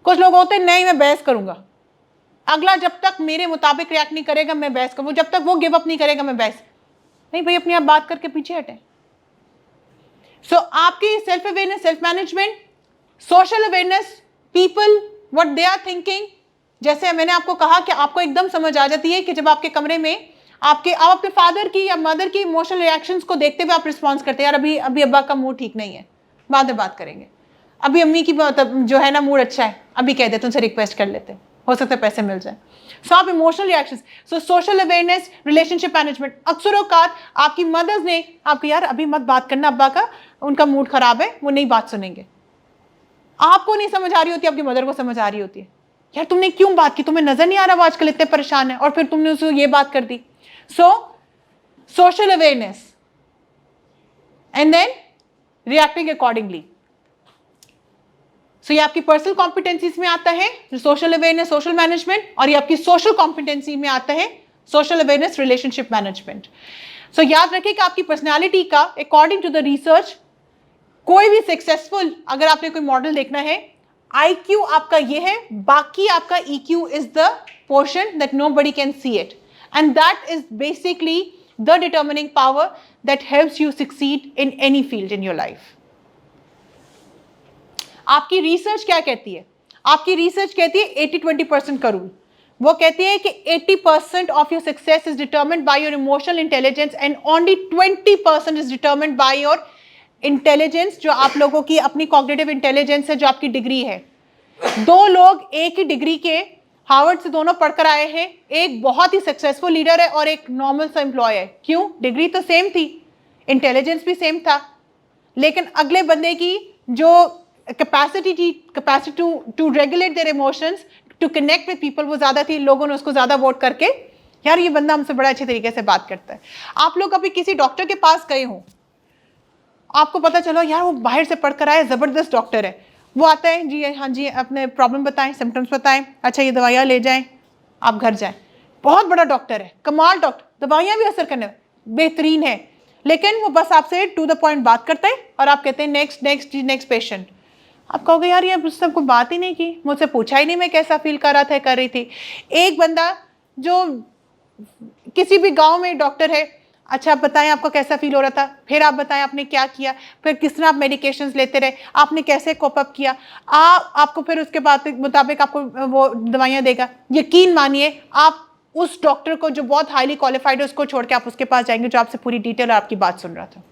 कुछ लोग होते हैं नहीं मैं बहस करूंगा, अगला जब तक मेरे मुताबिक रिएक्ट नहीं करेगा मैं बहस करूँ, जब तक वो गिव अप नहीं करेगा मैं बहस नहीं। भाई अपनी आप बात करके पीछे हटे। सो आपकी self awareness, self management, social awareness, people what they are thinking. जैसे मैंने आपको कहा कि आपको एकदम समझ आ जाती है कि जब आपके कमरे में आप अपने फादर की या मदर की इमोशनल रिएक्शंस को देखते हुए आप रिस्पॉन्स करते हैं, यार अभी अब्बा का मूड ठीक नहीं है, बाद में बात करेंगे, अभी अम्मी की जो है ना मूड अच्छा है, अभी कह देते उनसे रिक्वेस्ट कर लेते, हो सकता है पैसे मिल जाए। सो आप इमोशनल रिएक्शंस, सो सोशल अवेयरनेस, रिलेशनशिप मैनेजमेंट। अक्सर औकात आपकी मदर्स ने आपको, यार अभी मत बात करना अब्बा का, उनका मूड खराब है, वो नहीं बात सुनेंगे। आपको नहीं समझ आ रही होती, आपकी मदर को समझ आ रही होती है, यार तुमने क्यों बात की, तुम्हें नजर नहीं आ रहा वो आजकल इतने परेशान है, और फिर तुमने उसको ये बात कर दी। So social awareness and then reacting accordingly. So ये आपकी पर्सनल कॉम्पिटेंसीज में आता है सोशल अवेयरनेस, सोशल मैनेजमेंट, और ये आपकी सोशल कॉम्पिटेंसी में आता है सोशल अवेयरनेस, रिलेशनशिप मैनेजमेंट। सो याद रखिए कि आपकी पर्सनैलिटी का अकॉर्डिंग टू द रिसर्च, कोई भी सक्सेसफुल, अगर आपने कोई मॉडल देखना है, IQ आपका ये है, बाकी आपका EQ is the portion that nobody can see it, and that is basically the determining power that helps you succeed in any field in your life. आपकी रिसर्च क्या कहती है? आपकी रिसर्च कहती है 80-20% का रूल। वो कहती है कि 80% of your success is determined by your emotional intelligence and only 20% is determined by your intelligence, जो आप लोगों की अपनी कॉग्निटिव इंटेलिजेंस है, जो आपकी डिग्री है। दो लोग एक ही डिग्री के हार्वर्ड से दोनों पढ़कर आए हैं, एक बहुत ही सक्सेसफुल लीडर है और एक नॉर्मल सा एम्प्लॉय है। क्यों? डिग्री तो सेम थी, इंटेलिजेंस भी सेम था, लेकिन अगले बंदे की जो capacity to regulate their emotions, to connect with people, वो ज़्यादा थी। लोगों ने उसको ज़्यादा वोट करके, यार ये बंदा हमसे बड़ा अच्छे तरीके से बात करता है। आप लोग अभी किसी डॉक्टर के पास गए हो, आपको पता चलो यार वो बाहर से पढ़कर आया, ज़बरदस्त डॉक्टर है, वो आता है, जी हाँ जी अपने प्रॉब्लम बताएं, सिम्टम्स बताएं, अच्छा ये दवाइयाँ ले जाएं, आप घर जाएं। बहुत बड़ा डॉक्टर है, कमाल डॉक्टर, दवाइयाँ भी असर करने बेहतरीन है, लेकिन वो बस आपसे टू द पॉइंट बात करता है और आप कहते हैं नेक्स्ट नेक्स्ट नेक्स्ट पेशेंट। आप कहोगे यार ये उससे कोई बात ही नहीं की, मुझसे पूछा ही नहीं मैं कैसा फील कर रहा था, कर रही थी। एक बंदा जो किसी भी गाँव में डॉक्टर है, अच्छा आप बताएं आपको कैसा फील हो रहा था, फिर आप बताएं आपने क्या किया, फिर किस तरह आप मेडिकेशंस लेते रहे, आपने कैसे कोप अप किया, आपको फिर उसके बाद मुताबिक आपको वो दवाइयाँ देगा। यकीन मानिए आप उस डॉक्टर को जो बहुत हाईली क्वालिफाइड है उसको छोड़ के आप उसके पास जाएंगे जो आपसे पूरी डिटेल और आपकी बात सुन रहा था।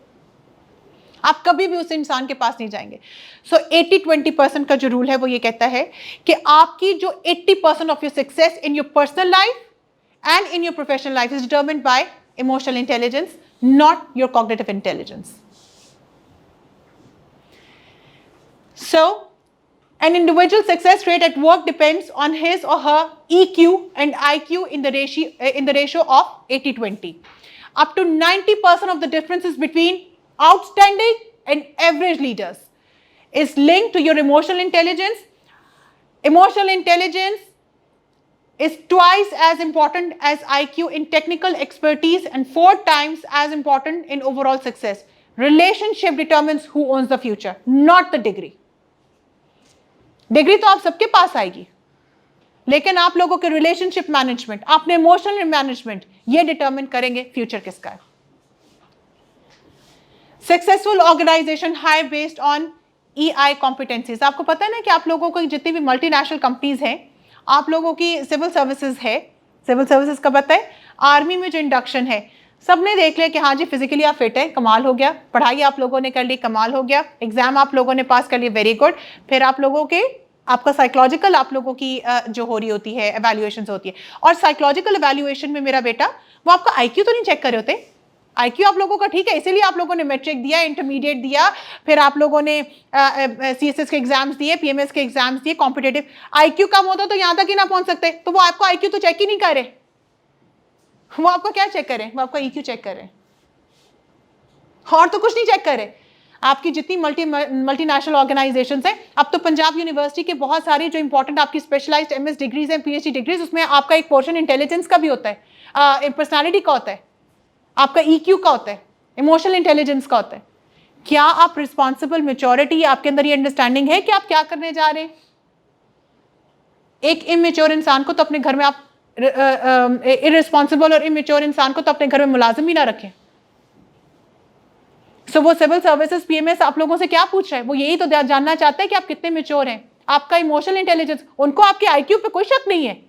आप कभी भी उस इंसान के पास नहीं जाएंगे। सो 80-20% का जो रूल है वो ये कहता है कि आपकी जो 80% of your success in your personal life and in your professional life is determined by emotional intelligence, not your cognitive intelligence. So, an individual's success rate at work depends on his or her EQ and IQ in the ratio of 80-20. Up to 90% of the differences between outstanding and average leaders is linked to your emotional intelligence. Emotional intelligence is twice as important as IQ in technical expertise and 4 times as important in overall success. Relationship determines who owns the future, not the degree. Degree तो आप सबके पास आएगी, लेकिन आप लोगों के relationship management, अपने इमोशनल मैनेजमेंट, ये डिटरमिन करेंगे फ्यूचर किसका है। Successful organisation hire based on EI competencies. आपको पता है ना कि आप लोगों को जितनी भी मल्टीनेशनल कंपनीज हैं, आप लोगों की सिविल सर्विसेज है, सिविल सर्विसेज का पता है, आर्मी में जो इंडक्शन है, सबने देख लिया कि हाँ जी फिजिकली आप फिट है, कमाल हो गया, पढ़ाई आप लोगों ने कर ली, कमाल हो गया, एग्जाम आप लोगों ने पास कर लिए, वेरी गुड। फिर आप लोगों के आपका साइकोलॉजिकल आप लोगों की जो हो रही होती है एवेल्युएशन होती है, और साइकोलॉजिकल एवेल्युएशन में मेरा बेटा वो आपका IQ तो नहीं चेक कर रहे होते। IQ आप लोगों का ठीक है, इसीलिए आप लोगों ने मैट्रिक दिया, इंटरमीडिएट दिया, फिर आप लोगों ने CSS के एग्जाम्स दिए, PMS के एग्जाम्स दिए, कॉम्पिटेटिव। IQ कम होता तो यहाँ तक ही ना पहुँच सकते, तो वो आपको IQ तो चेक ही नहीं करे, वो आपको क्या चेक करें, वो आपका EQ चेक करें, और तो कुछ नहीं चेक करे। आपकी जितनी मल्टीनेशनल ऑर्गेनाइजेशंस हैं, अब तो पंजाब यूनिवर्सिटी के बहुत सारी जो इंपॉर्टेंट आपकी स्पेशलाइज्ड MS डिग्रीज हैं, PhD डिग्रीज, उसमें आपका एक पोर्शन इंटेलिजेंस का भी होता है, पर्सनालिटी का होता है, आपका EQ का होता है, इमोशनल इंटेलिजेंस का होता है। क्या आप रिस्पॉन्सिबल मैच्योरिटी, आपके अंदर ये अंडरस्टैंडिंग है कि आप क्या करने जा रहे हैं? एक इमेच्योर इंसान को तो अपने घर में आप, इररिस्पॉन्सिबल और इमेच्योर इंसान को तो अपने घर में मुलाजिम ही ना रखें। सो वो सिविल सर्विसेज पीएमएस आप लोगों से क्या पूछ रहा है? वो यही तो जानना चाहता है कि आप कितने मेच्योर हैं, आपका इमोशनल इंटेलिजेंस। उनको आपके आईक्यू पे कोई शक नहीं है।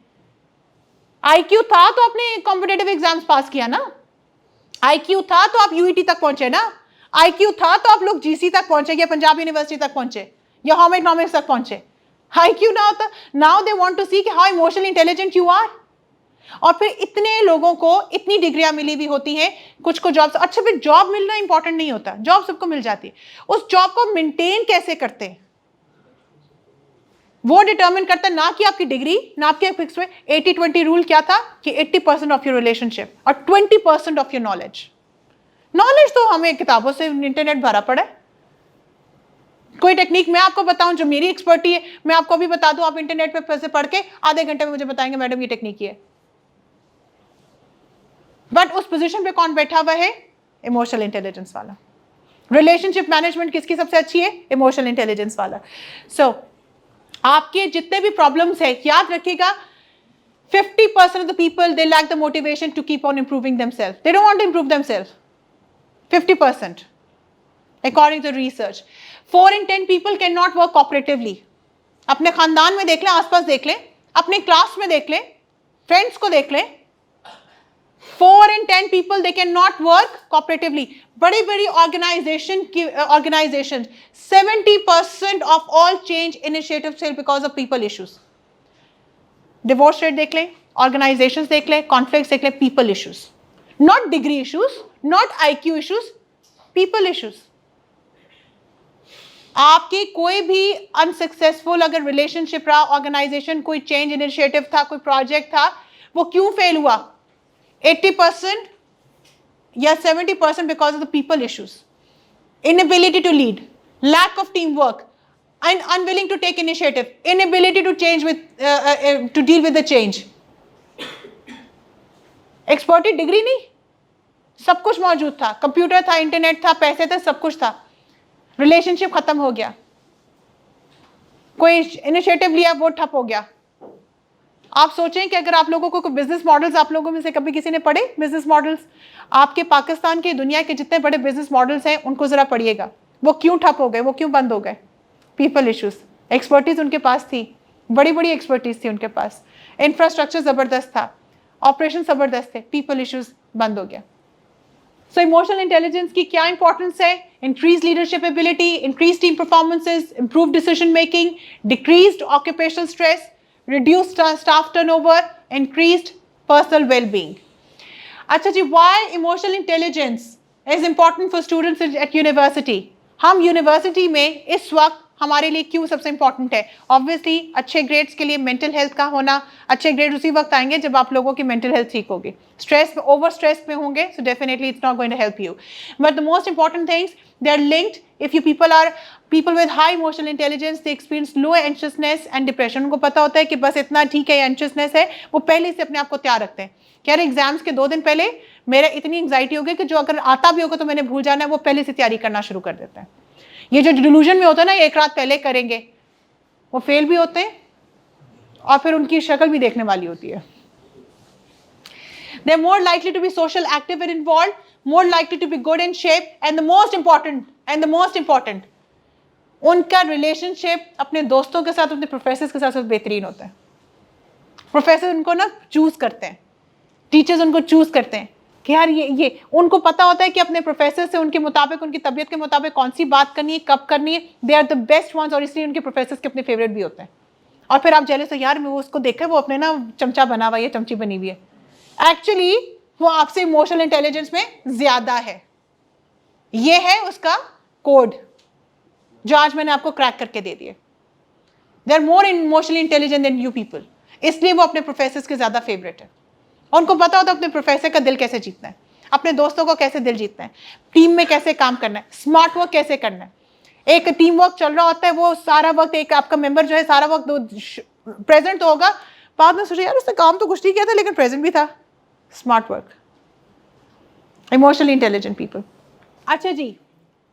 आईक्यू था तो आपने कॉम्पिटेटिव एग्जाम्स पास किया ना, आईक्यू था तो आप यूईटी तक पहुंचे ना, आईक्यू था तो आप लोग जीसी तक पहुंचे या पंजाब यूनिवर्सिटी तक पहुंचे या होम इकोनॉमिक्स तक पहुंचे। आईक्यू ना होता, now they want to see कि how emotionally intelligent you are. और फिर इतने लोगों को इतनी डिग्रियां मिली भी होती हैं, कुछ को जॉब। अच्छा, फिर जॉब मिलना इंपॉर्टेंट नहीं होता, जॉब सबको मिल जाती है, उस जॉब को मेंटेन कैसे करते हैं वो डिटरमिन करता है, ना कि आपकी डिग्री, ना आपके फिक्स में। 80-20 रूल क्या था कि 80% ऑफ योर रिलेशनशिप और 20% ऑफ योर नॉलेज। नॉलेज तो हमें किताबों से, इंटरनेट भरा पड़ा है। कोई टेक्निक मैं आपको बताऊं जो मेरी एक्सपर्टी है, मैं आपको अभी बता दूं, आप इंटरनेट पे फिर से पढ़ के आधे घंटे में मुझे बताएंगे मैडम ये टेक्निक है। बट उस पोजीशन पे कौन बैठा हुआ है? इमोशनल इंटेलिजेंस वाला। रिलेशनशिप मैनेजमेंट किसकी सबसे अच्छी है? इमोशनल इंटेलिजेंस वाला। सो आपके जितने भी प्रॉब्लम्स है, याद रखिएगा 50% of the people they lack the motivation to keep on improving themselves. They don't want to improve themselves. 50% according to research. 4 in 10 people cannot work cooperatively. अपने खानदान में देख लें, आसपास देख लें, अपने क्लास में देख लें, फ्रेंड्स को देख लें, 4 in 10 people they cannot work cooperatively. बड़ी बड़ी organisation 70% of all change initiatives fail because of people issues. Divorce rate देख लें, ऑर्गेनाइजेशंस देख लें, कॉन्फ्लिक्ट्स देख लें, people issues, not degree issues, not IQ issues, people issues. आपकी कोई भी अनसक्सेसफुल अगर रिलेशनशिप रहा, ऑर्गेनाइजेशन कोई चेंज इनिशिएटिव था, कोई प्रोजेक्ट था, वो क्यों फेल हुआ? 80% या 70% because of the people issues, inability to lead, lack of team work, and unwilling to take initiative, inability to change with to deal with the change. Expertise degree नहीं, सब कुछ मौजूद था, कंप्यूटर था, इंटरनेट था, पैसे थे, सब कुछ था, रिलेशनशिप खत्म हो गया, कोई इनिशिएटिव लिया वो ठप हो गया। आप सोचें कि अगर आप लोगों को कोई बिजनेस मॉडल्स, आप लोगों में से कभी किसी ने पढ़े बिजनेस मॉडल्स? आपके पाकिस्तान के, दुनिया के जितने बड़े बिजनेस मॉडल्स हैं उनको जरा पढ़िएगा, वो क्यों ठप हो गए, वो क्यों बंद हो गए? People issues. एक्सपर्टीज उनके पास थी, बड़ी बड़ी एक्सपर्टीज थी उनके पास, इंफ्रास्ट्रक्चर जबरदस्त था, ऑपरेशन जबरदस्त थे, पीपल इश्यूज बंद हो गया। सो इमोशनल इंटेलिजेंस की क्या इंपॉर्टेंस है? Increase leadership ability, increase team performances, improve decision making, decreased occupational stress, reduce staff turnover, increased personal wellbeing. अच्छा जी, why emotional intelligence is important for students at university? हम university में इस वक्त हमारे लिए क्यों सबसे इंपॉर्टेंट है? ऑब्वियसली अच्छे ग्रेड्स के लिए मेंटल हेल्थ का होना, अच्छे ग्रेड उसी वक्त आएंगे जब आप लोगों की मेंटल हेल्थ ठीक होगी। स्ट्रेस में, ओवर स्ट्रेस में होंगे, so definitely it's not going to help you. But the most important things, they are linked. If you people with high emotional intelligence, they experience low anxiousness and depression. उनको पता होता है कि बस इतना ठीक है, एंशियसनेस है, वो पहले से अपने आप को तैयार रखते हैं कि यार एग्जाम्स के 2 दिन पहले मेरा इतनी एंग्जाइटी हो गई कि जो अगर आता भी होगा तो मैंने भूल जाना है, वो पहले से तैयारी करना शुरू कर देते हैं। ये जो डिलूजन में होता है ना, एक रात पहले करेंगे, वो फेल भी होते हैं और फिर उनकी शक्ल भी देखने वाली होती है। They are more likely to be social, active and involved, more likely to be good in shape, and the most important, उनका रिलेशनशिप अपने दोस्तों के साथ, अपने प्रोफेसर्स के साथ बेहतरीन होता है। प्रोफेसर उनको ना चूज करते हैं, टीचर्स उनको चूज करते हैं कि यार ये उनको पता होता है कि अपने प्रोफेसर से उनके मुताबिक, उनकी तबीयत के मुताबिक कौन सी बात करनी है, कब करनी है। They are the best ones, और इसलिए उनके प्रोफेसर्स के अपने फेवरेट भी होते हैं। और फिर आप जेलस हो, यार मैं वो उसको देखा, वो अपने ना चमचा बना हुआ है, चमची बनी हुई है। एक्चुअली वो आपसे इमोशनल इंटेलिजेंस में ज्यादा है। ये है उसका कोड जो आज मैंने आपको क्रैक करके दे दिए। They are more emotionally intelligent than you people, इसलिए वो अपने प्रोफेसर्स के ज्यादा फेवरेट है। उनको पता होता है अपने प्रोफेसर का दिल कैसे जीतना है, अपने दोस्तों को कैसे दिल जीतना है, टीम में कैसे काम करना है, स्मार्ट वर्क कैसे करना है। एक टीम वर्क चल रहा होता है, वो सारा वक्त एक आपका मेंबर जो है सारा वक्त प्रेजेंट तो होगा, बाद में सोचे यार उसने काम तो कुछ नहीं किया था लेकिन प्रेजेंट भी था। Smart work, emotionally intelligent people. अच्छा जी,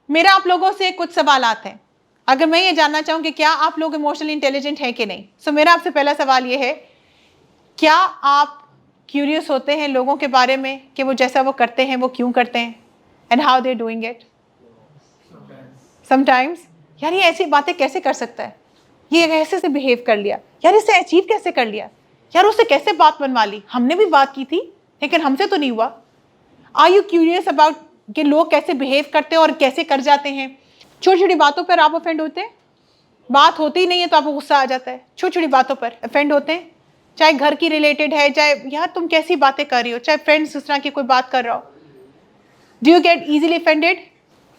मेरा आप लोगों से कुछ सवालात हैं। अगर मैं ये जानना चाहूँ कि क्या आप लोग इमोशनली इंटेलिजेंट हैं कि नहीं, सो मेरा आपसे पहला सवाल ये है, क्या आप क्यूरियस होते हैं लोगों के बारे में कि वो जैसा वो करते हैं वो क्यों करते हैं, and how they doing it? Sometimes यार ये ऐसी बातें कैसे कर सकता है, ये ऐसे से बिहेव कर लिया, यार इससे अचीव कैसे कर लिया, यार उससे कैसे बात बनवा ली, हमने भी बात की थी लेकिन हमसे तो नहीं हुआ। आर यू क्यूरियस अबाउट कि लोग कैसे बिहेव करते हैं और कैसे कर जाते हैं? छोटी छोटी बातों पर आप ऑफेंड होते हैं, बात होती ही नहीं है तो आपको गुस्सा आ जाता है, छोटी छोटी बातों पर ऑफेंड होते हैं, चाहे घर की रिलेटेड है, चाहे यार तुम कैसी बातें कर रही हो, चाहे फ्रेंड्स इस तरह की कोई बात कर रहा हो। Do you get easily offended?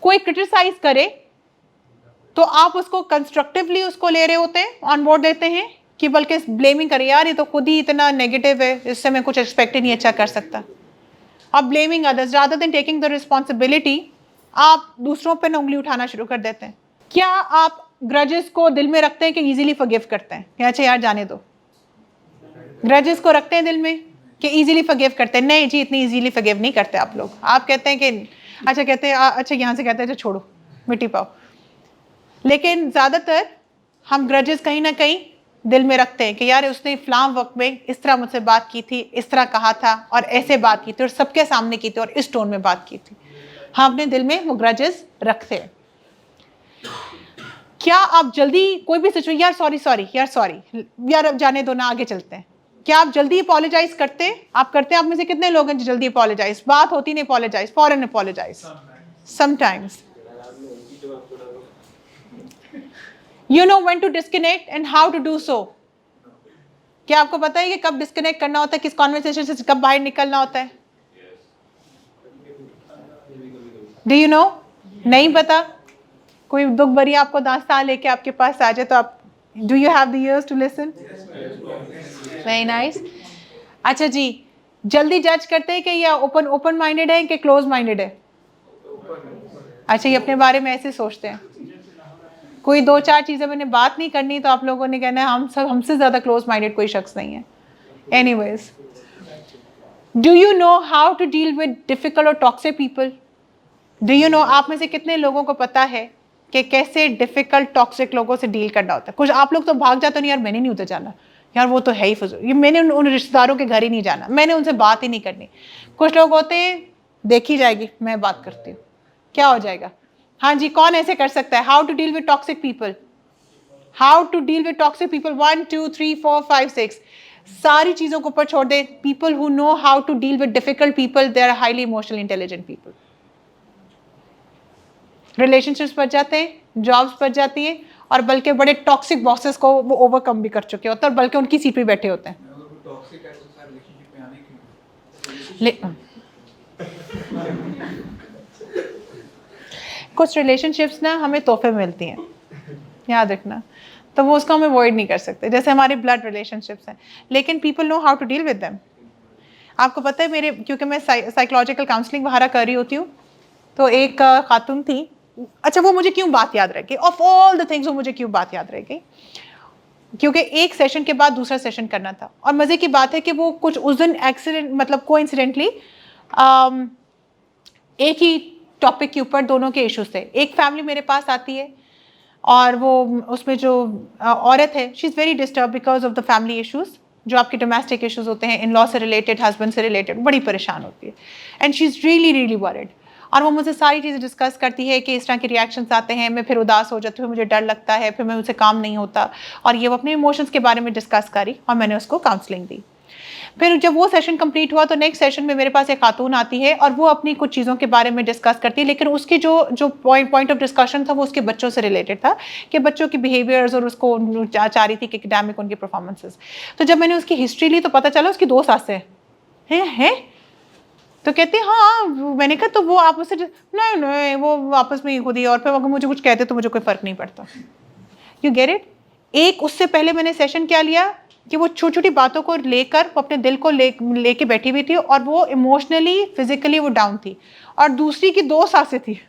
कोई क्रिटिसाइज करे तो आप उसको कंस्ट्रक्टिवली उसको ले रहे होते हैं, ऑन बोर्ड देते हैं, कि बल्कि ब्लेमिंग करें, यार ये तो खुद ही इतना नेगेटिव है, इससे मैं कुछ एक्सपेक्ट ही नहीं अच्छा कर सकता। आप blaming others rather than taking the responsibility, आप दूसरों पर उंगली उठाना शुरू कर देते हैं। क्या आप ग्रजेस को दिल में रखते हैं कि इजीली फॉरगिव करते हैं कि अच्छा यार जाने दो? ग्रजेस को रखते हैं दिल में कि इजीली फॉरगिव करते हैं? नहीं जी, इतनी इजीली फॉरगिव नहीं करते आप लोग। आप कहते हैं कि अच्छा, कहते हैं अच्छा यहाँ से कहते हैं अच्छा छोड़ो मिट्टी पाओ, लेकिन ज़्यादातर हम ग्रजेस कहीं ना कहीं दिल में रखते हैं कि यार उसने फलां वक्त में इस तरह मुझसे बात की थी, इस तरह कहा था और ऐसे बात की थी और सबके सामने की थी और इस टोन में बात की थी। हम अपने दिल में वो ग्रजेस रखते हैं। क्या आप जल्दी कोई भी सिचुएशन, यार सॉरी यार अब जाने दो ना, आगे चलते हैं, क्या आप जल्दी अपोलोजाइज करते हैं? आप करते हैं? आप में से कितने लोग हैं जो जल्दी अपोलोजाइज, बात होती नहीं अपोलोजाइज, फॉरन apologize? Sometimes. You know when to disconnect and how to do so. क्या आपको पता है कि कब डिस्कनेक्ट करना होता है, किस कॉन्वर्सेशन से कब बाहर निकलना होता है? Do you know? नहीं पता? कोई दुख भरी आपको दास्तान लेके आपके पास आ जाए तो आप do you have the ears to listen? Very nice. अच्छा जी, जल्दी जज करते हैं कि ये ओपन माइंडेड है कि क्लोज माइंडेड है? अच्छा, ये अपने बारे में ऐसे सोचते हैं, कोई दो चार चीज़ें मैंने बात नहीं करनी तो आप लोगों ने कहना है हम सब, हमसे ज़्यादा क्लोज माइंडेड कोई शख्स नहीं है। Anyways, do you know how to deal with difficult और toxic people? Do you know, आप में से कितने लोगों को पता है कि कैसे डिफिकल्ट टॉक्सिक लोगों से डील करना होता है? कुछ आप लोग तो भाग जाते हो, नहीं यार मैंने नहीं उधर जाना, यार वो तो है ही फजूल, ये मैंने उन रिश्तेदारों के घर ही नहीं जाना, मैंने उनसे बात ही नहीं करनी। कुछ लोग होते हैं देखी जाएगी मैं बात करती हूँ, क्या हो जाएगा? हाँ जी, कौन ऐसे कर सकता है? How to deal with toxic people, how to deal with toxic people, 1 2 3 4 5 6 सारी चीज़ों को ऊपर छोड़ दे। People who know how to deal with difficult people, they are highly emotionally intelligent people. Relationships बच जाते हैं, जॉब्स बच जाती हैं, और बल्कि बड़े टॉक्सिक बॉसेस को वो ओवरकम भी कर चुके होते हैं और बल्कि उनकी सीट पे बैठे होते हैं। कुछ रिलेशनशिप्स ना हमें तोहफे मिलती हैं, याद रखना, तो वो उसको हम अवॉइड नहीं कर सकते, जैसे हमारे ब्लड रिलेशनशिप्स हैं, लेकिन people know how to deal with them. आपको पता है मेरे, क्योंकि मैं साइकोलॉजिकल काउंसलिंग वगैरह कर रही होती हूँ, तो एक खातून थी, अच्छा वो मुझे क्यों बात याद रह गई, ऑफ ऑल द थिंग्स वो मुझे क्यों बात याद रह गई, क्योंकि एक सेशन के बाद दूसरा सेशन करना था, और मज़े की बात है कि वो कुछ उस दिन एक्सीडेंट मतलब कोइंसिडेंटली एक ही टॉपिक के ऊपर दोनों के इश्यूज थे। एक फैमिली मेरे पास आती है और वो उसमें जो औरत है, she is very disturb because of the family issues, जो आपके डोमेस्टिक इश्यूज़ होते हैं, इन लॉ से रिलेटेड, हस्बैंड से रिलेटेड, बड़ी परेशान होती है, and she is really worried. और वो मुझे सारी चीज़ें डिस्कस करती है कि इस तरह के रिएक्शंस आते हैं, मैं फिर उदास हो जाती हूँ, मुझे डर लगता है, फिर मैं मुझसे काम नहीं होता, और ये वो अपने इमोशंस के बारे में डिस्कस करी और मैंने उसको काउंसलिंग दी। फिर जब वो सेशन कंप्लीट हुआ तो नेक्स्ट सेशन में मेरे पास एक खातून आती है और वो अपनी कुछ चीज़ों के बारे में डिस्कस करती है, लेकिन उसकी जो पॉइंट ऑफ डिस्कशन था वो उसके बच्चों से रिलेटेड था, कि बच्चों की बिहेवियर्स, और उसको चाह रही थी कि एकेडमिक उनकी परफॉर्मेंसेस। तो जब मैंने उसकी हिस्ट्री ली तो पता चला उसकी 2 सासें हैं। तो कहते हैं हाँ, मैंने कहा तो वो आपस से, नहीं वो आपस में ही खुद ही, और फिर अगर मुझे कुछ कहते तो मुझे कोई फ़र्क नहीं पड़ता। You get it? एक उससे पहले मैंने सेशन क्या लिया कि वो छोटी छोटी बातों को लेकर वो अपने दिल को लेके बैठी हुई थी और वो इमोशनली फिजिकली वो डाउन थी, और दूसरी की 2 सासें थी।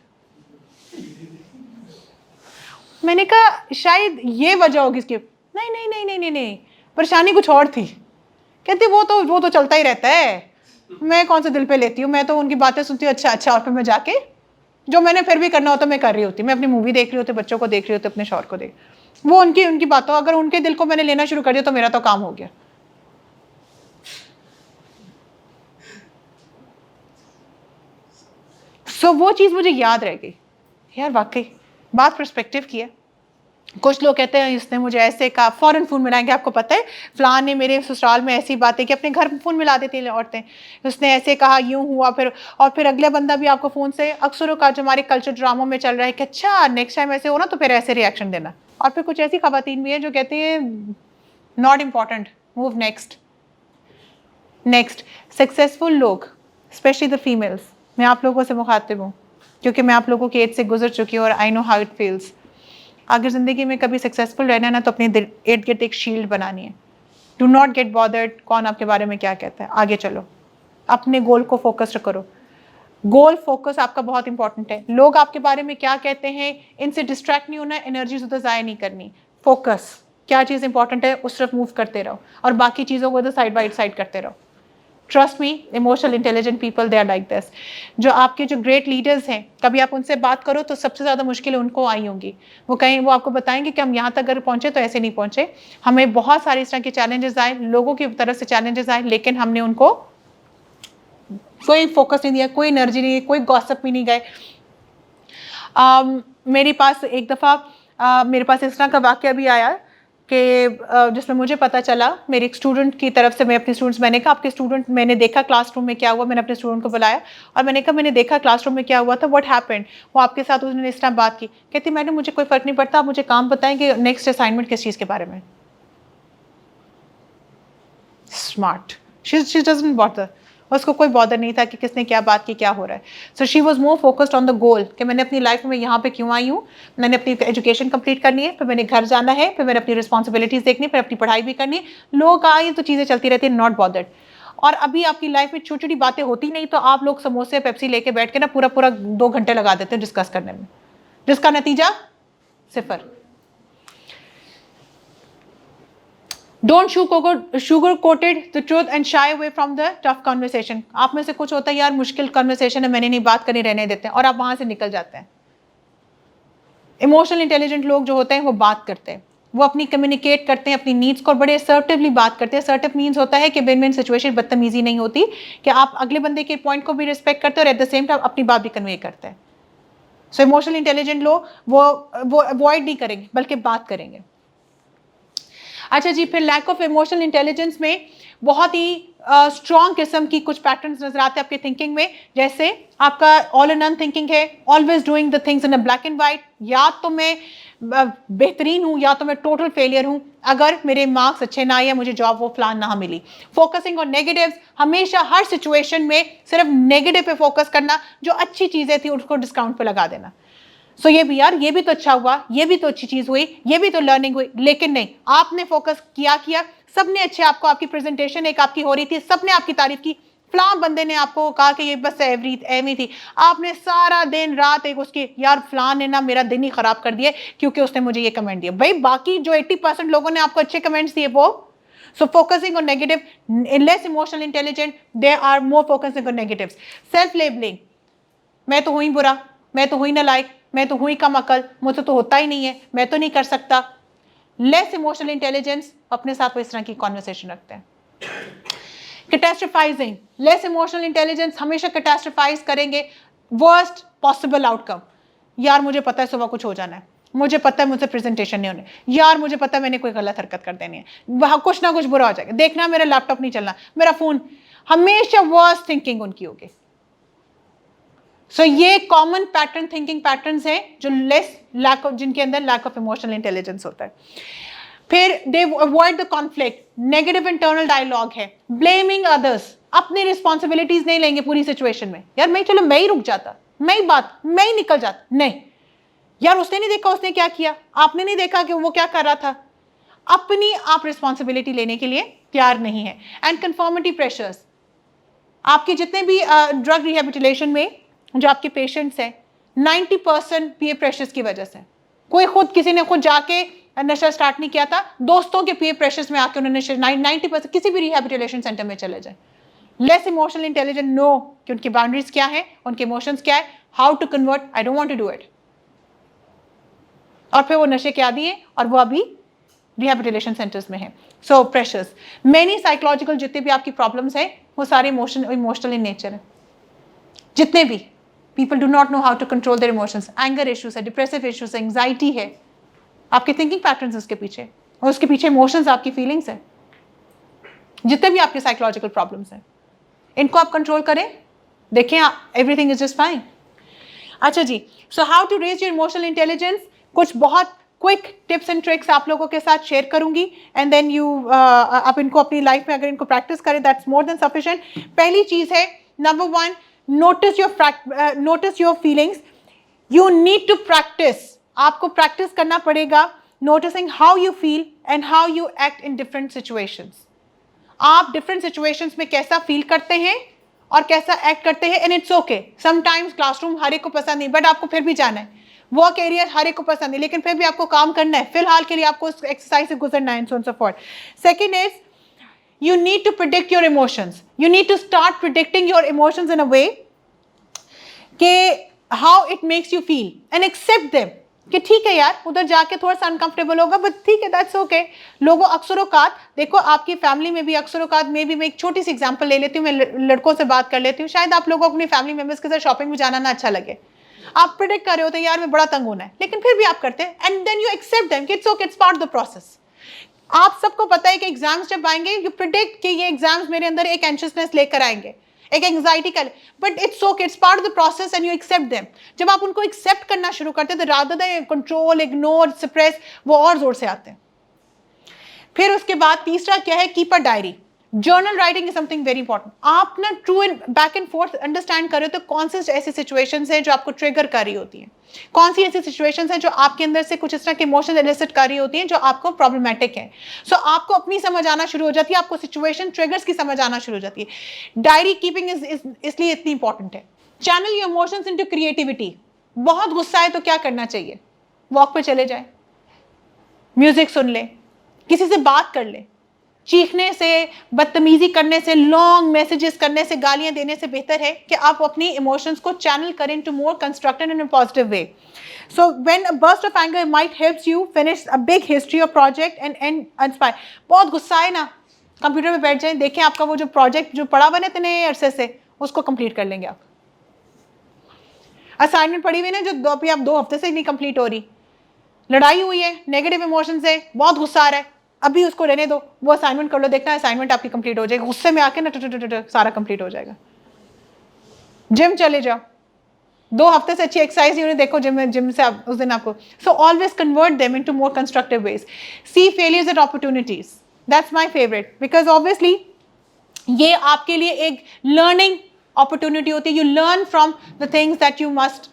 मैंने कहा शायद ये वजह होगी इसकी। नहीं, परेशानी कुछ और थी। कहती वो तो चलता ही रहता है, मैं कौन सा दिल पे लेती हूँ, मैं तो उनकी बातें सुनती हूँ, अच्छा, और फिर मैं जाके जो मैंने फिर भी करना होता मैं कर रही होती, मैं अपनी मूवी देख रही होती, बच्चों को देख रही होती, अपने शौहर को देख, वो उनकी बातों, अगर उनके दिल को मैंने लेना शुरू कर दिया तो मेरा तो काम हो गया। सो वो चीज़ मुझे याद रह गई, यार वाकई बात पर्सपेक्टिव की है। कुछ लोग कहते हैं इसने मुझे ऐसे कहा, फ़ौरन फ़ोन मिलाएंगे, आपको पता है फ़लान ने मेरे ससुराल में ऐसी बातें कि अपने घर फ़ोन मिला देती हैं औरतें, उसने ऐसे कहा, यूँ हुआ, फिर अगला बंदा भी आपको फ़ोन से अक्सर का जो हमारे कल्चर ड्रामों में चल रहा है कि अच्छा नेक्स्ट टाइम ऐसे हो ना तो फिर ऐसे रिएक्शन देना। और फिर कुछ ऐसी ख़वातीन भी हैं जो कहती हैं not important, move next. Successful लोग, स्पेशली द फीमेल्स, मैं आप लोगों से मुखातिब हूँ क्योंकि मैं आप लोगों की एज से गुजर चुकी हूँ और I know how it feels. अगर ज़िंदगी में कभी सक्सेसफुल रहना है ना तो अपने इर्द गिर्द एक शील्ड बनानी है। डू नॉट गेट बॉदर्ड कौन आपके बारे में क्या कहता है, आगे चलो, अपने गोल को फोकस करो। गोल फोकस आपका बहुत इंपॉर्टेंट है। लोग आपके बारे में क्या कहते हैं इनसे डिस्ट्रैक्ट नहीं होना, एनर्जी उधर ज़ाया नहीं करनी। फोकस, क्या चीज़ इंपॉर्टेंट है उस तरफ मूव करते रहो और बाकी चीज़ों को साइड बाई साइड करते रहो। Trust me, emotional intelligent people they are like this. जो आपके जो ग्रेट लीडर्स हैं, कभी आप उनसे बात करो तो सबसे ज़्यादा मुश्किलें उनको आई होंगी। वो आपको बताएंगे कि हम यहाँ तक अगर पहुँचे तो ऐसे नहीं पहुँचे, हमें बहुत सारे इस तरह के चैलेंजेस आए, लोगों की तरफ से चैलेंजेस आए, लेकिन हमने उनको कोई फोकस नहीं दिया, कोई एनर्जी नहीं, कोई गॉसिप भी नहीं गए। मेरे पास एक दफ़ा मेरे पास इस तरह का वाक़या भी आया कि जिसमें मुझे पता चला मेरे एक स्टूडेंट की तरफ से, मैं अपने स्टूडेंट्स, मैंने कहा आपके स्टूडेंट, मैंने देखा क्लासरूम में क्या हुआ, मैंने अपने स्टूडेंट को बुलाया और मैंने कहा मैंने देखा क्लासरूम में क्या हुआ था, व्हाट हैपेंड, वो आपके साथ उन्होंने इस तरह बात की। कहती मैडम मुझे कोई फ़र्क नहीं पड़ता, आप मुझे काम बताएं कि नेक्स्ट असाइनमेंट किस चीज़ के बारे में। स्मार्ट, शी डजंट बॉदर, उसको कोई बॉदर नहीं था कि किसने क्या बात की, क्या हो रहा है। So she was more focused on the goal कि मैंने अपनी लाइफ में यहाँ पे क्यों आई हूँ, मैंने अपनी एजुकेशन कंप्लीट करनी है, फिर मैंने घर जाना है, फिर मैंने अपनी रिस्पॉन्सिबिलिटीज़ देखनी है, फिर अपनी पढ़ाई भी करनी है। लोग आए तो चीज़ें चलती रहती है, नॉट बॉदर्ड। और अभी आपकी लाइफ में छोटी छोटी बातें होती नहीं तो आप लोग समोसे पेप्सी लेके बैठ के ना पूरा 2 घंटे लगा देते हैं डिस्कस करने में, जिसका नतीजा सिफर। Don't sugar-coated the truth and shy away from the tough conversation. आप में से कुछ होता है यार मुश्किल कन्वर्सेशन है, मैंने नहीं बात करनी, रहने देते हैं और आप वहां से निकल जाते हैं। इमोशनल इंटेलिजेंट लोग जो होते हैं वो बात करते हैं, वो अपनी कम्युनिकेट करते हैं अपनी नीड्स को, बड़े असर्टिवली बात करते हैं। असर्टिव मीन्स होता है कि विन विन सिचुएशन, बदतमीजी नहीं होती, कि आप अगले बंदे के पॉइंट को भी रिस्पेक्ट करते हैं और एट द सेम टाइम अपनी बात भी कन्वे करते हैं। सो इमोशनल इंटेलिजेंट लोग वो अवॉइड नहीं करेंगे बल्कि बात करेंगे। अच्छा जी, फिर लैक ऑफ इमोशनल इंटेलिजेंस में बहुत ही स्ट्रॉन्ग किस्म की कुछ पैटर्न्स नजर आते हैं आपके थिंकिंग में। जैसे आपका ऑल एंड नन थिंकिंग है, always doing the things in a black and white, या तो मैं बेहतरीन हूँ या तो मैं टोटल फेलियर हूँ, अगर मेरे मार्क्स अच्छे ना आए या मुझे जॉब वो प्लान ना मिली। फोकसिंग ऑन नेगेटिव्स, हमेशा हर सिचुएशन में सिर्फ नेगेटिव पे फोकस करना, जो अच्छी चीज़ें थी उसको डिस्काउंट पे लगा देना। सो ये भी यार, ये भी तो अच्छा हुआ, ये भी तो अच्छी चीज़ हुई, ये भी तो लर्निंग हुई, लेकिन नहीं, आपने फोकस किया, सबने अच्छे, आपको आपकी प्रेजेंटेशन एक आपकी हो रही थी, सबने आपकी तारीफ की, फलां बंदे ने आपको कहा कि ये बस एवरी थी, आपने सारा दिन रात एक उसकी, यार फलां ने ना मेरा दिन ही खराब कर दिया क्योंकि उसने मुझे ये कमेंट दिया। भाई बाकी जो 80% लोगों ने आपको अच्छे कमेंट्स दिए वो। So focusing on negative, less emotional intelligent, they are more focusing on negatives. Self labeling, मैं तो हुई ही बुरा, मैं तो हुई नालायक, मैं तो हुई कम अकल, मुझसे तो होता ही नहीं है, मैं तो नहीं कर सकता। लेस इमोशनल इंटेलिजेंस, अपने साथ वो इस तरह की कॉन्वर्सेशन रखते हैं। कैटास्ट्रोफाइजिंग, लेस इमोशनल इंटेलिजेंस, हमेशा कैटास्ट्रोफाइज करेंगे, वर्स्ट पॉसिबल आउटकम। यार मुझे पता है सुबह कुछ हो जाना है, मुझे पता है मुझसे प्रेजेंटेशन नहीं होने, यार मुझे पता है मैंने कोई गलत हरकत कर देनी है, वहाँ कुछ ना कुछ बुरा हो जाएगा, देखना मेरा लैपटॉप नहीं चलना, मेरा फोन, हमेशा वर्स्ट थिंकिंग उनकी होगी। सो ये कॉमन पैटर्न, थिंकिंग पैटर्न्स हैं जो जिनके अंदर लैक ऑफ इमोशनल इंटेलिजेंस होता है। फिर they avoid the conflict, negative internal dialogue है, ब्लेमिंग अदर्स, अपनी रिस्पॉन्सिबिलिटीज नहीं लेंगे पूरी सिचुएशन में। यार मैं ही रुक जाता, मैं ही निकल जाता, नहीं यार उसने नहीं देखा उसने क्या किया, आपने नहीं देखा कि वो क्या कर रहा था। अपनी आप रिस्पॉन्सिबिलिटी लेने के लिए तैयार नहीं है। एंड कंफर्मिटी प्रेशर्स, आपके जितने भी ड्रग रिहेबिलिटेशन में जो आपके पेशेंट्स हैं, 90% पीयर प्रेशर्स की वजह से। किसी ने खुद जाके नशा स्टार्ट नहीं किया था, दोस्तों के पीयर प्रेशर्स में आके उन्होंने 90%, किसी भी रिहेबिलिटेशन सेंटर में चले जाए। लेस इमोशनल इंटेलिजेंट नो कि उनकी बाउंड्रीज क्या है, उनके इमोशंस क्या है, how to convert, I don't want to do it, और फिर वो नशे के आदी है और वो अभी रिहैबिलिटेशन सेंटर्स में है। सो प्रेशर्स, मेनी साइकोलॉजिकल जितने भी आपकी प्रॉब्लम्स है वो सारे इमोशनल इन नेचर है। जितने भी people do not know how to control their emotions, anger issues है, डिप्रेसिव इश्यूज है, एंग्जाइटी है, आपके थिंकिंग पैटर्न्स उसके पीछे, और उसके पीछे इमोशंस, आपकी फीलिंग्स है। जितने भी आपके साइकोलॉजिकल प्रॉब्लम्स हैं इनको आप कंट्रोल करें, देखें एवरीथिंग इज जस्ट फाइन। अच्छा जी, so how to raise your emotional intelligence, कुछ बहुत क्विक टिप्स एंड ट्रिक्स आप लोगों के साथ शेयर करूंगी, एंड देन यू आप इनको अपनी लाइफ में अगर इनको प्रैक्टिस करें दैट्स मोर देन सफिशिएंट। पहली चीज है, number 1, notice your feelings. You need to practice, आपको प्रैक्टिस करना पड़ेगा noticing how you feel and how you act in different situations. आप डिफरेंट सिचुएशंस में कैसा फील करते हैं और कैसा एक्ट करते हैं, and it's okay. Sometimes classroom हर एक को पसंद नहीं, बट आपको फिर भी जाना है। वर्क एरिया हर एक को पसंद नहीं, लेकिन फिर भी आपको काम करना है, फिलहाल के लिए आपको उस एक्सरसाइज से गुजरना है, so for. Second is, you need to predict your emotions. You need to start predicting your emotions in a way कि how it makes you feel and accept them. कि ठीक है यार, उधर जाके थोड़ा सा अनकंफर्टेबल होगा, बट ठीक है, दैट्स ओके। लोगों अक्सर औकात, देखो आपकी फैमिली में भी अक्सर औकात में भी, मैं एक छोटी सी एग्जांपल ले लेती हूँ, मैं लड़कों से बात कर लेती हूँ, शायद आप लोगों को अपनी फैमिली मेंबर्स के साथ शॉपिंग में जाना ना अच्छा लगे, आप प्रिडिक्ट कर रहे होते हैं यार मैं बड़ा तंग होना है, लेकिन फिर भी आप करते हैं, and then you accept them, it's okay, it's part of the process. आप सबको पता है कि एग्जाम्स जब आएंगे, यू प्रिडिक्ट कि ये एग्जाम्स मेरे अंदर एक एंशियसनेस लेकर आएंगे, एक एंग्जाइटी का, but it's okay, it's part of the process and you accept them. जब आप उनको एक्सेप्ट करना शुरू करते हैं तो rather than control, ignore, suppress, वो और जोर से आते हैं। फिर उसके बाद तीसरा क्या है, keep a diary. Journal writing is something very important. आप ना true and back and fourth understand कर रहे हो तो कौन सी ऐसी सिचुएशंस हैं जो आपको ट्रिगर कर रही होती हैं, कौन सी ऐसी सिचुएशंस हैं जो आपके अंदर से कुछ इस तरह के इमोशंस एलिसिट कर रही होती हैं जो आपको प्रॉब्लमेटिक है। सो आपको अपनी समझ आना शुरू हो जाती है, आपको सिचुएशन ट्रिगर्स की समझ आना शुरू हो जाती है। डायरी कीपिंग इसलिए इतनी इंपॉर्टेंट है। Channel your emotions into creativity. बहुत गुस्सा है तो क्या करना चाहिए, वॉक पे चले जाए, म्यूजिक सुन ले, किसी से बात कर ले। चीखने से, बदतमीजी करने से, लॉन्ग मैसेजेस करने से, गालियां देने से बेहतर है कि आप अपनी इमोशंस को चैनल करें to more constructive and positive way. So when a burst of anger might helps you finish a big history of project and inspire. बहुत गुस्सा है ना, कंप्यूटर पे बैठ जाए, देखें आपका वो जो प्रोजेक्ट जो पड़ा बने इतने अरसे से, उसको कंप्लीट कर लेंगे आप। असाइनमेंट पड़ी हुई ना जो अभी आप 2 हफ्ते से नहीं कंप्लीट हो रही, लड़ाई हुई है, नेगेटिव इमोशंस है, बहुत गुस्सा आ रहा है, अभी उसको रहने दो, वो असाइनमेंट कर लो, देखना असाइनमेंट आपकी कंप्लीट हो जाएगी। गुस्से में आके ना सारा कंप्लीट हो जाएगा। जिम चले जाओ, 2 हफ्ते से अच्छी एक्सरसाइज नहीं हो रही, देखो जिम से आप उस दिन आपको। So always convert them into more constructive ways. See failures and opportunities, that's my favourite, because obviously ये आपके लिए एक लर्निंग opportunity होती है। You learn from the things that you must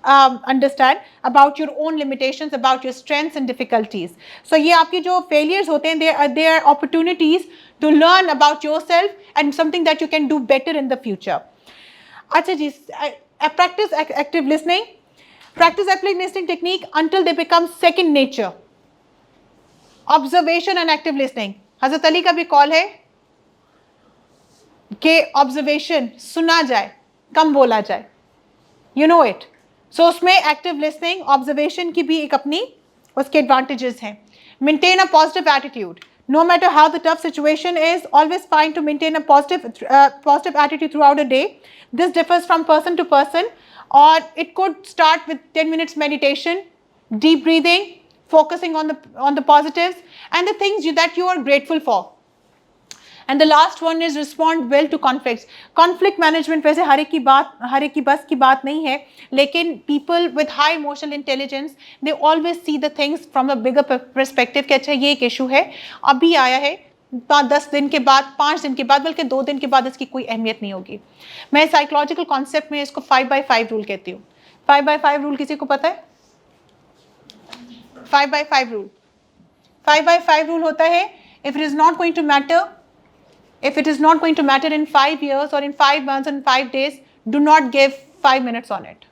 understand about your own limitations, about your strengths and difficulties. So ये आपकी जो failures होते हैं, they are opportunities to learn about yourself and something that you can do better in the future. अच्छा जी, practice active listening. Practice active listening technique until they become second nature. Observation and active listening. हज़रत अली का भी call है कि observation, सुना जाए, कम बोला जाए, यू नो इट। सो उसमें एक्टिव लिसनिंग, ऑब्जर्वेशन की भी एक अपनी उसके एडवांटेजेस हैं। Maintain a positive attitude, no matter how the tough situation is, always find to maintain a positive attitude throughout a day. This differs from person to person, और it could start with 10 minutes meditation, deep breathing, focusing on the positives and the things that you are grateful for. And the last one is respond well to conflicts. Conflict management वैसे हर एक की बस की बात नहीं है, लेकिन people with high emotional intelligence, they always see the things from a bigger perspective कि अच्छा ये एक issue है, अभी आया है, 10 दिन के बाद, 5 दिन के बाद, बल्कि 2 दिन के बाद इसकी कोई अहमियत नहीं होगी। मैं साइकोलॉजिकल कॉन्सेप्ट में इसको 5x5 रूल कहती हूँ। 5x5 रूल किसी को पता है? 5x5 रूल, 5x5 रूल होता है, if it is not going to matter, if it is not going to matter in 5 years or in 5 months and 5 days, do not give 5 minutes on it.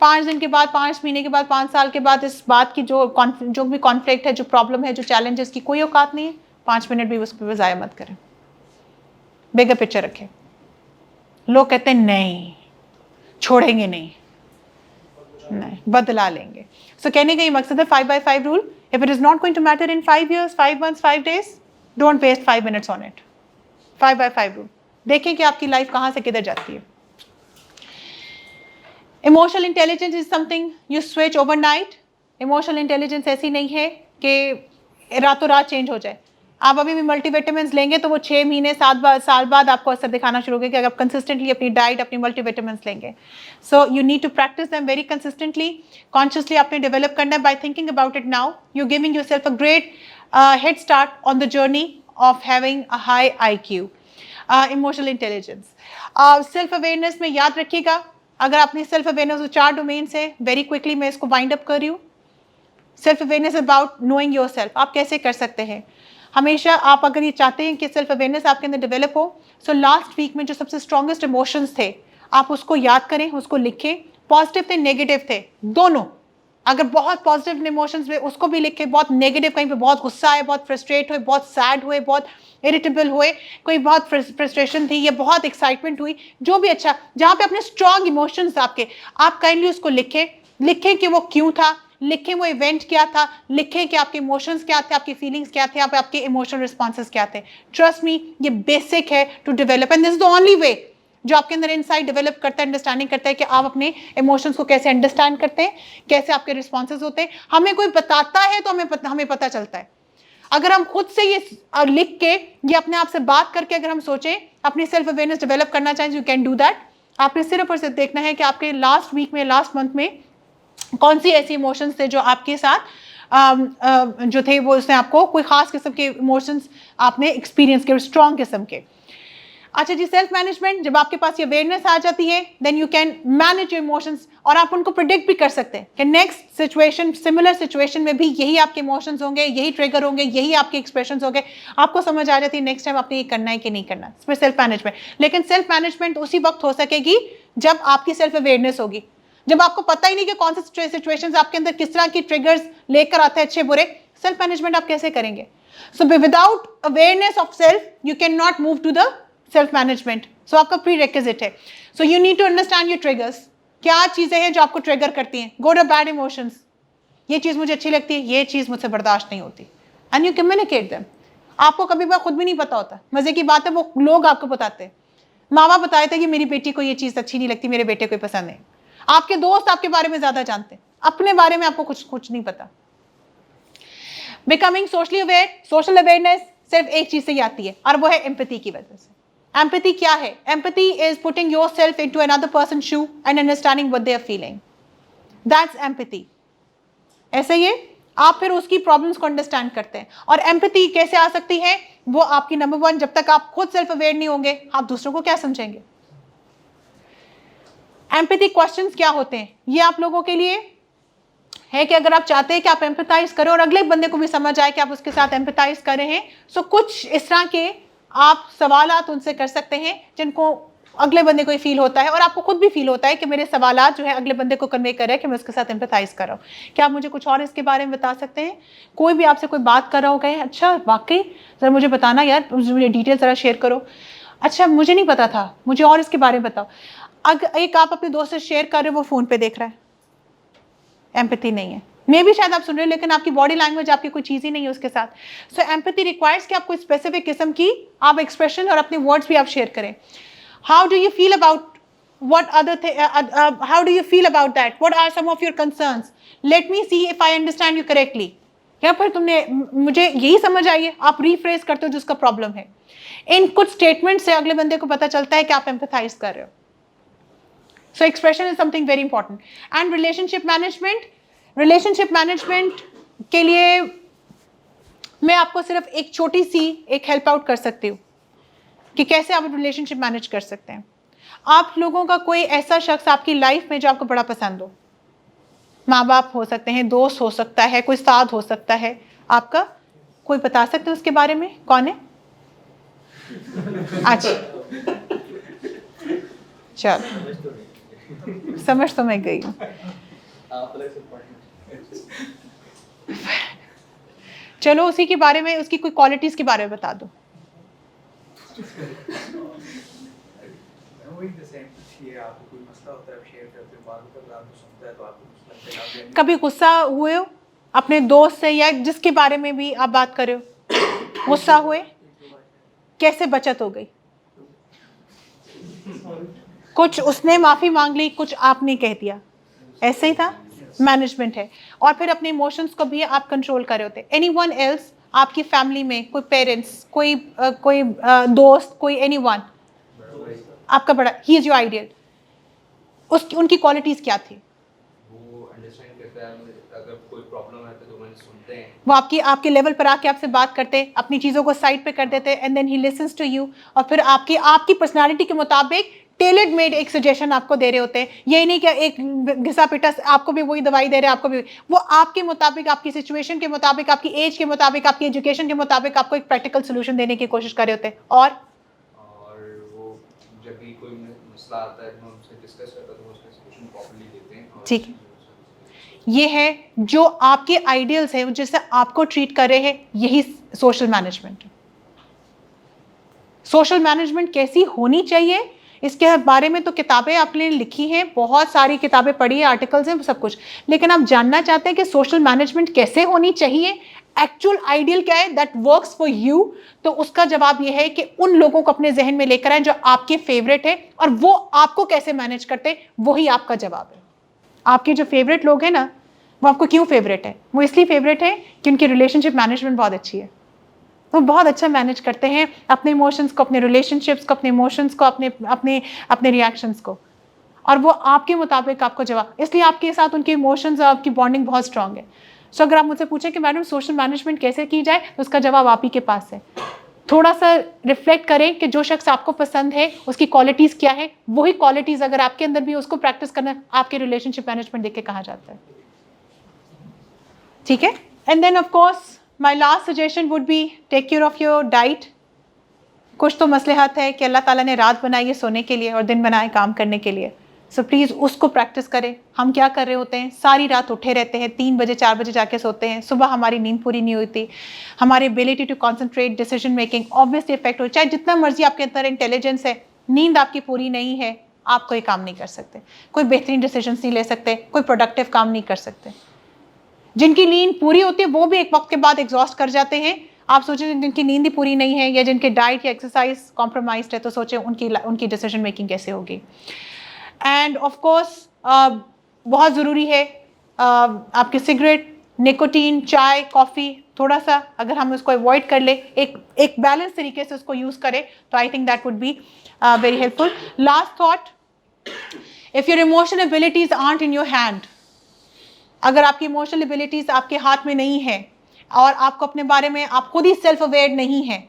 5 दिन के बाद, 5 महीने के बाद, 5 साल के बाद इस बात की जो भी कॉन्फ्लिक्ट है, जो प्रॉब्लम है, जो चैलेंज है, इसकी कोई औकात नहीं है। 5 मिनट भी उस पर ज़ाया मत करें, बिगर पिक्चर रखें। लोग कहते हैं नहीं, छोड़ेंगे नहीं, बदला लेंगे। सो कहने का ये मकसद है 5x5 rule, if it is not going to matter in 5 years, 5 months, 5 days, don't waste 5 minutes on it. 5x5 rule, देखें कि आपकी लाइफ कहाँ से किधर जाती है। Emotional intelligence is something you switch overnight. Emotional intelligence ऐसी नहीं है कि रातों रात चेंज हो जाए। आप अभी भी मल्टीविटामिन्स लेंगे तो वो 6 महीने 7 साल बाद आपको असर दिखाना शुरू होगा कि अगर आप कंसिस्टेंटली अपनी डाइट, अपनी मल्टीविटामिन्स लेंगे। So you need to practice them very consistently. Consciously आपने डेवलप करना है by thinking about it now. You giving yourself a great head start on the journey of having a high IQ। Emotional intelligence, self awareness में याद रखिएगा, अगर अपनी self awareness 4 domain से, very quickly मैं इसको वाइंड अप कर रही हूँ। Self awareness about knowing your self, आप कैसे कर सकते हैं। हमेशा आप अगर ये चाहते हैं कि सेल्फ अवेयरनेस आपके अंदर डेवलप हो, सो लास्ट वीक में जो सबसे स्ट्रॉन्गेस्ट इमोशंस थे आप उसको याद करें, उसको लिखें। पॉजिटिव थे, नेगेटिव थे, दोनों। अगर बहुत पॉजिटिव इमोशंस हुए उसको भी लिखें, बहुत नेगेटिव, कहीं पे बहुत गुस्सा आए, बहुत फ्रस्ट्रेट हुए, बहुत सैड हुए, बहुत इरिटेबल हुए, कोई बहुत फ्रस्ट्रेशन थी या बहुत एक्साइटमेंट हुई, जो भी अच्छा, जहाँ पे अपने स्ट्रॉन्ग इमोशंस आपके, आप काइंडली उसको लिखें। लिखें कि वो क्यों था, लिखें वो इवेंट क्या था, लिखें कि आपके इमोशंस क्या थे, आपकी फीलिंग्स क्या थे, आपके इमोशनल रिस्पॉन्सेज क्या थे। ट्रस्ट मी, ये बेसिक है to develop, and this is the only way जो आपके अंदर इनसाइट डेवलप करता है, अंडरस्टैंडिंग करता है कि आप अपने इमोशंस को कैसे अंडरस्टैंड करते हैं, कैसे आपके रिस्पॉन्सेज होते हैं। हमें कोई बताता है तो हमें पता चलता है। अगर हम खुद से ये लिख के, ये अपने आप से बात करके अगर हम सोचें, अपनी सेल्फ अवेयरनेस डेवलप करना चाहें, यू कैन डू दैट। आपने सिर्फ और सिर्फ देखना है कि आपके लास्ट वीक में, लास्ट मंथ में कौन सी ऐसी इमोशंस थे जो आपके साथ जो थे, वो उसने आपको कोई खास किस्म के इमोशंस आपने एक्सपीरियंस किए, स्ट्रॉन्ग किस्म के। अच्छा जी, सेल्फ मैनेजमेंट, जब आपके पास ये अवेयरनेस आ जाती है, then you can manage your emotions, और आप उनको प्रिडिक्ट भी कर सकते हैं कि नेक्स्ट सिचुएशन, सिमिलर सिचुएशन में भी यही आपके इमोशंस होंगे, यही ट्रिगर होंगे, यही आपके एक्सप्रेशंस होंगे। आपको समझ आ जाती है नेक्स्ट टाइम आपने ये करना है कि नहीं करना, इसमें सेल्फ मैनेजमेंट। लेकिन सेल्फ मैनेजमेंट उसी वक्त हो सकेगी जब आपकी सेल्फ अवेयरनेस होगी, जब आपको पता ही नहीं कि कौन से सिचुएशंस आपके अंदर किस तरह की ट्रिगर्स लेकर आते हैं, अच्छे बुरे। सेल्फ मैनेजमेंट आप कैसे करेंगे? So without awareness of self you can not move to the self management. So आपका प्री रिक्विजिट है। So you need to understand your triggers, क्या चीजें हैं जो आपको ट्रिगर करती हैं, गुड और बैड इमोशंस। ये चीज मुझे अच्छी लगती है, ये चीज मुझसे बर्दाश्त नहीं होती, एंड यू कम्युनिकेट देम। आपको कभी बार खुद भी नहीं पता होता, मजे की बात है वो लोग आपको बताते हैं। माँ बाप बताए थे कि मेरी बेटी को ये चीज अच्छी नहीं लगती, मेरे बेटे को पसंद है। आपके दोस्त आपके बारे में ज्यादा जानते हैं, अपने बारे में आपको कुछ नहीं पता। Becoming socially aware, social awareness सिर्फ एक चीज से ही आती है, और वो है एम्पैथी की वजह से। एम्पैथी क्या है? Empathy is putting yourself into another person shoe and understanding what they are feeling, that's empathy. ऐसे ही आप फिर उसकी प्रॉब्लम्स को अंडरस्टैंड करते हैं। और एम्पैथी कैसे आ सकती है? वो आपकी नंबर 1, जब तक आप खुद सेल्फ अवेयर नहीं होंगे, आप दूसरों को क्या समझेंगे। एम्पैथी क्वेश्चंस क्या होते हैं, ये आप लोगों के लिए है कि अगर आप चाहते हैं कि आप एम्पैथाइज करें और अगले बंदे को भी समझ आए कि आप उसके साथ एम्पैथाइज कर रहे हैं, सो कुछ इस तरह के आप सवालात उनसे कर सकते हैं जिनको अगले बंदे को फील होता है और आपको खुद भी फील होता है कि मेरे सवालात जो है अगले बंदे को कन्वे कर रहे हैं कि मैं उसके साथ एम्पैथाइज कर रहा हूँ। क्या आप मुझे कुछ और इसके बारे में बता सकते हैं? कोई भी आपसे कोई बात कर रहा हो, कहे अच्छा वाकई ज़रा मुझे बताना यार, मुझे डिटेल ज़रा शेयर करो। अच्छा मुझे नहीं पता था, मुझे और इसके बारे में बताओ। अगर एक आप अपने दोस्त से शेयर कर रहे हो, वो फ़ोन पे देख रहा है, एम्पैथी नहीं है। मे भी शायद आप सुन रहे हो लेकिन आपकी बॉडी लैंग्वेज आपकी कोई चीज़ ही नहीं है उसके साथ। सो एम्पैथी रिक्वायर्स कि आप कोई स्पेसिफिक किस्म की आप एक्सप्रेशन और अपने वर्ड्स भी आप शेयर करें। How do you feel about what other how do you feel about that, what are some of your concerns, let me see if I understand you correctly। या फिर तुमने मुझे यही समझ आई है, आप रीफ्रेज करते हो जो उसका प्रॉब्लम है। इन कुछ स्टेटमेंट से अगले बंदे को पता चलता है कि आप एम्पैथाइज कर रहे हो। सो expression is something very important. And relationship management, relationship management के लिए मैं आपको सिर्फ एक छोटी सी एक हेल्प आउट कर सकती हूँ कि कैसे आप रिलेशनशिप मैनेज कर सकते हैं। आप लोगों का कोई ऐसा शख्स आपकी लाइफ में जो आपको बड़ा पसंद हो, माँ बाप हो सकते हैं, दोस्त हो सकता है, कोई साथ हो सकता है आपका, कोई बता सकते हैं उसके बारे में कौन है? अच्छा चलो समझ तो मैं गई हूँ। चलो उसी के बारे में, उसकी कोई क्वालिटीज के बारे में बता दो। अच्छी है, आपको कोई मसला होता है आप शेयर करते हो, बात करते हो आपको सुनता है तो आपको कुछ लगता है आप लेने कभी गुस्सा हुए हो अपने दोस्त से या जिसके बारे में भी आप बात कर रहे हो, गुस्सा हुए, कैसे बचत हो गई? कुछ उसने माफ़ी मांग ली, कुछ आपने कह दिया, ऐसे ही था। मैनेजमेंट है। और फिर अपने इमोशंस को भी आप कंट्रोल कर रहे होते। एनीवन एल्स, आपकी फैमिली में कोई पेरेंट्स, कोई दोस्त, कोई एनीवन, आपका बड़ा, ही इज योर आइडियल, उसकी उनकी क्वालिटीज क्या थी? वो अंडरस्टैंड करता है, अगर कोई प्रॉब्लम है तो मैंने सुनते हैं। वो आपके लेवल पर आके आपसे बात करते, अपनी चीज़ों को साइड पे कर देते, and then he listens to you, और फिर आपकी पर्सनालिटी के मुताबिक टेलर्ड मेड एक सजेशन आपको दे रहे होते हैं। यही नहीं कि एक घिसा पिटा आपको भी वही दवाई दे रहे हैं, आपको भी वो आपके मुताबिक, आपकी सिचुएशन के मुताबिक, आपकी एज के मुताबिक, आपकी एजुकेशन के मुताबिक आपको एक प्रैक्टिकल सोल्यूशन देने की कोशिश कर रहे होते हैं। और वो जब भी कोई मसला आता है मैं उनसे डिस्कस करता तो वो उसका सॉल्यूशन प्रॉपर्ली देते हैं। ठीक है, ये है जो आपके आइडियल्स हैं, जिससे आपको ट्रीट कर रहे हैं, यही सोशल मैनेजमेंट है। सोशल मैनेजमेंट कैसी होनी चाहिए इसके बारे में तो किताबें आपने लिखी हैं, बहुत सारी किताबें पढ़ी है, आर्टिकल्स हैं, सब कुछ, लेकिन आप जानना चाहते हैं कि सोशल मैनेजमेंट कैसे होनी चाहिए, एक्चुअल आइडियल क्या है दैट वर्क्स फॉर यू, तो उसका जवाब यह है कि उन लोगों को अपने जहन में लेकर आए जो आपके फेवरेट है, और वो आपको कैसे मैनेज करते, वही आपका जवाब है। आपके जो फेवरेट लोग हैं ना, वो आपको क्यों फेवरेट है? वो इसलिए फेवरेट है कि उनकी रिलेशनशिप मैनेजमेंट बहुत अच्छी है। वो बहुत अच्छा मैनेज करते हैं अपने इमोशंस को, अपने रिलेशनशिप्स को, अपने इमोशंस को, अपने रिएक्शंस को, और वो आपके मुताबिक आपको जवाब, इसलिए आपके साथ उनके इमोशंस और आपकी बॉन्डिंग बहुत स्ट्रांग है। सो अगर आप मुझसे पूछें कि मैडम सोशल मैनेजमेंट कैसे की जाए, तो उसका जवाब आप ही के पास है। थोड़ा सा रिफ्लेक्ट करें कि जो शख्स आपको पसंद है उसकी क्वालिटीज़ क्या है, वही क्वालिटीज़ अगर आपके अंदर भी, उसको प्रैक्टिस करना आपके रिलेशनशिप मैनेजमेंट देख के कहा जाता है। ठीक है, and then of course my last suggestion would be take care of your diet. कुछ तो मसलहत है कि अल्लाह ताला ने रात बनाई है सोने के लिए और दिन बनाए काम करने के लिए, सो प्लीज़ उसको प्रैक्टिस करें। हम क्या कर रहे होते हैं, सारी रात उठे रहते हैं, 3 बजे 4 बजे जाके सोते हैं, सुबह हमारी नींद पूरी नहीं होती, हमारी ability to concentrate, decision making obviously effect हो, चाहे जितना मर्जी आपके अंदर इंटेलिजेंस है, नींद आपकी पूरी नहीं है, आप कोई काम नहीं कर सकते, कोई बेहतरीन डिसीजन नहीं ले सकते, कोई प्रोडक्टिव काम नहीं कर सकते। जिनकी नींद पूरी होती है वो भी एक वक्त के बाद एग्जॉस्ट कर जाते हैं। आप सोचें जिनकी नींद ही पूरी नहीं है, या जिनके डाइट या एक्सरसाइज कॉम्प्रोमाइज्ड है, तो सोचें उनकी डिसीजन मेकिंग कैसे होगी। एंड ऑफ कोर्स बहुत ज़रूरी है आपके सिगरेट, निकोटीन, चाय, कॉफ़ी, थोड़ा सा अगर हम उसको अवॉइड कर ले, एक बैलेंस तरीके से उसको यूज़ करें, तो I think that would be very helpful. Last thought, if your emotional abilities art in your hand, अगर आपकी इमोशनल एबिलिटीज आपके हाथ में नहीं है और आपको अपने बारे में, आप खुद ही सेल्फ अवेयर नहीं है,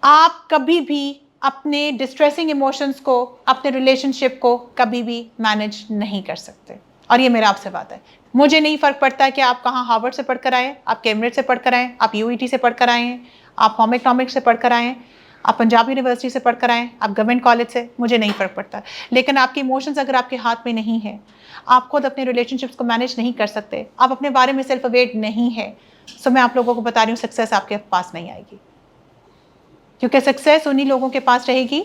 आप कभी भी अपने डिस्ट्रेसिंग इमोशंस को, अपने रिलेशनशिप को कभी भी मैनेज नहीं कर सकते। और ये मेरा आपसे बात है, मुझे नहीं फ़र्क पड़ता है कि आप कहाँ हार्वर्ड से पढ़कर आए, आप कैम्ब्रिज से पढ़कर आए, आप यूईटी से पढ़कर आए हैं, आप होम इकोनॉमिक्स से पढ़कर आए हैं, आप पंजाब यूनिवर्सिटी से पढ़कर आए, आप गवर्नमेंट कॉलेज से, मुझे नहीं फ़र्क पड़ता। लेकिन आपके इमोशंस अगर आपके हाथ में नहीं है, आप खुद अपने रिलेशनशिप्स को मैनेज नहीं कर सकते, आप अपने बारे में सेल्फ अवेयर नहीं है, सो मैं आप लोगों को बता रही हूँ सक्सेस आपके पास नहीं आएगी। क्योंकि सक्सेस उन्हीं लोगों के पास रहेगी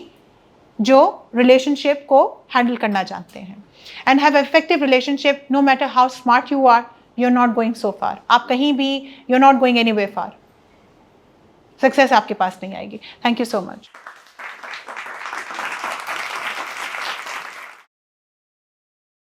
जो रिलेशनशिप को हैंडल करना जानते हैं। And have effective relationship, no matter how smart you are, you are not going so far, आप कहीं भी, you are not going anywhere far, success आपके पास नहीं आएगी। Thank you so much.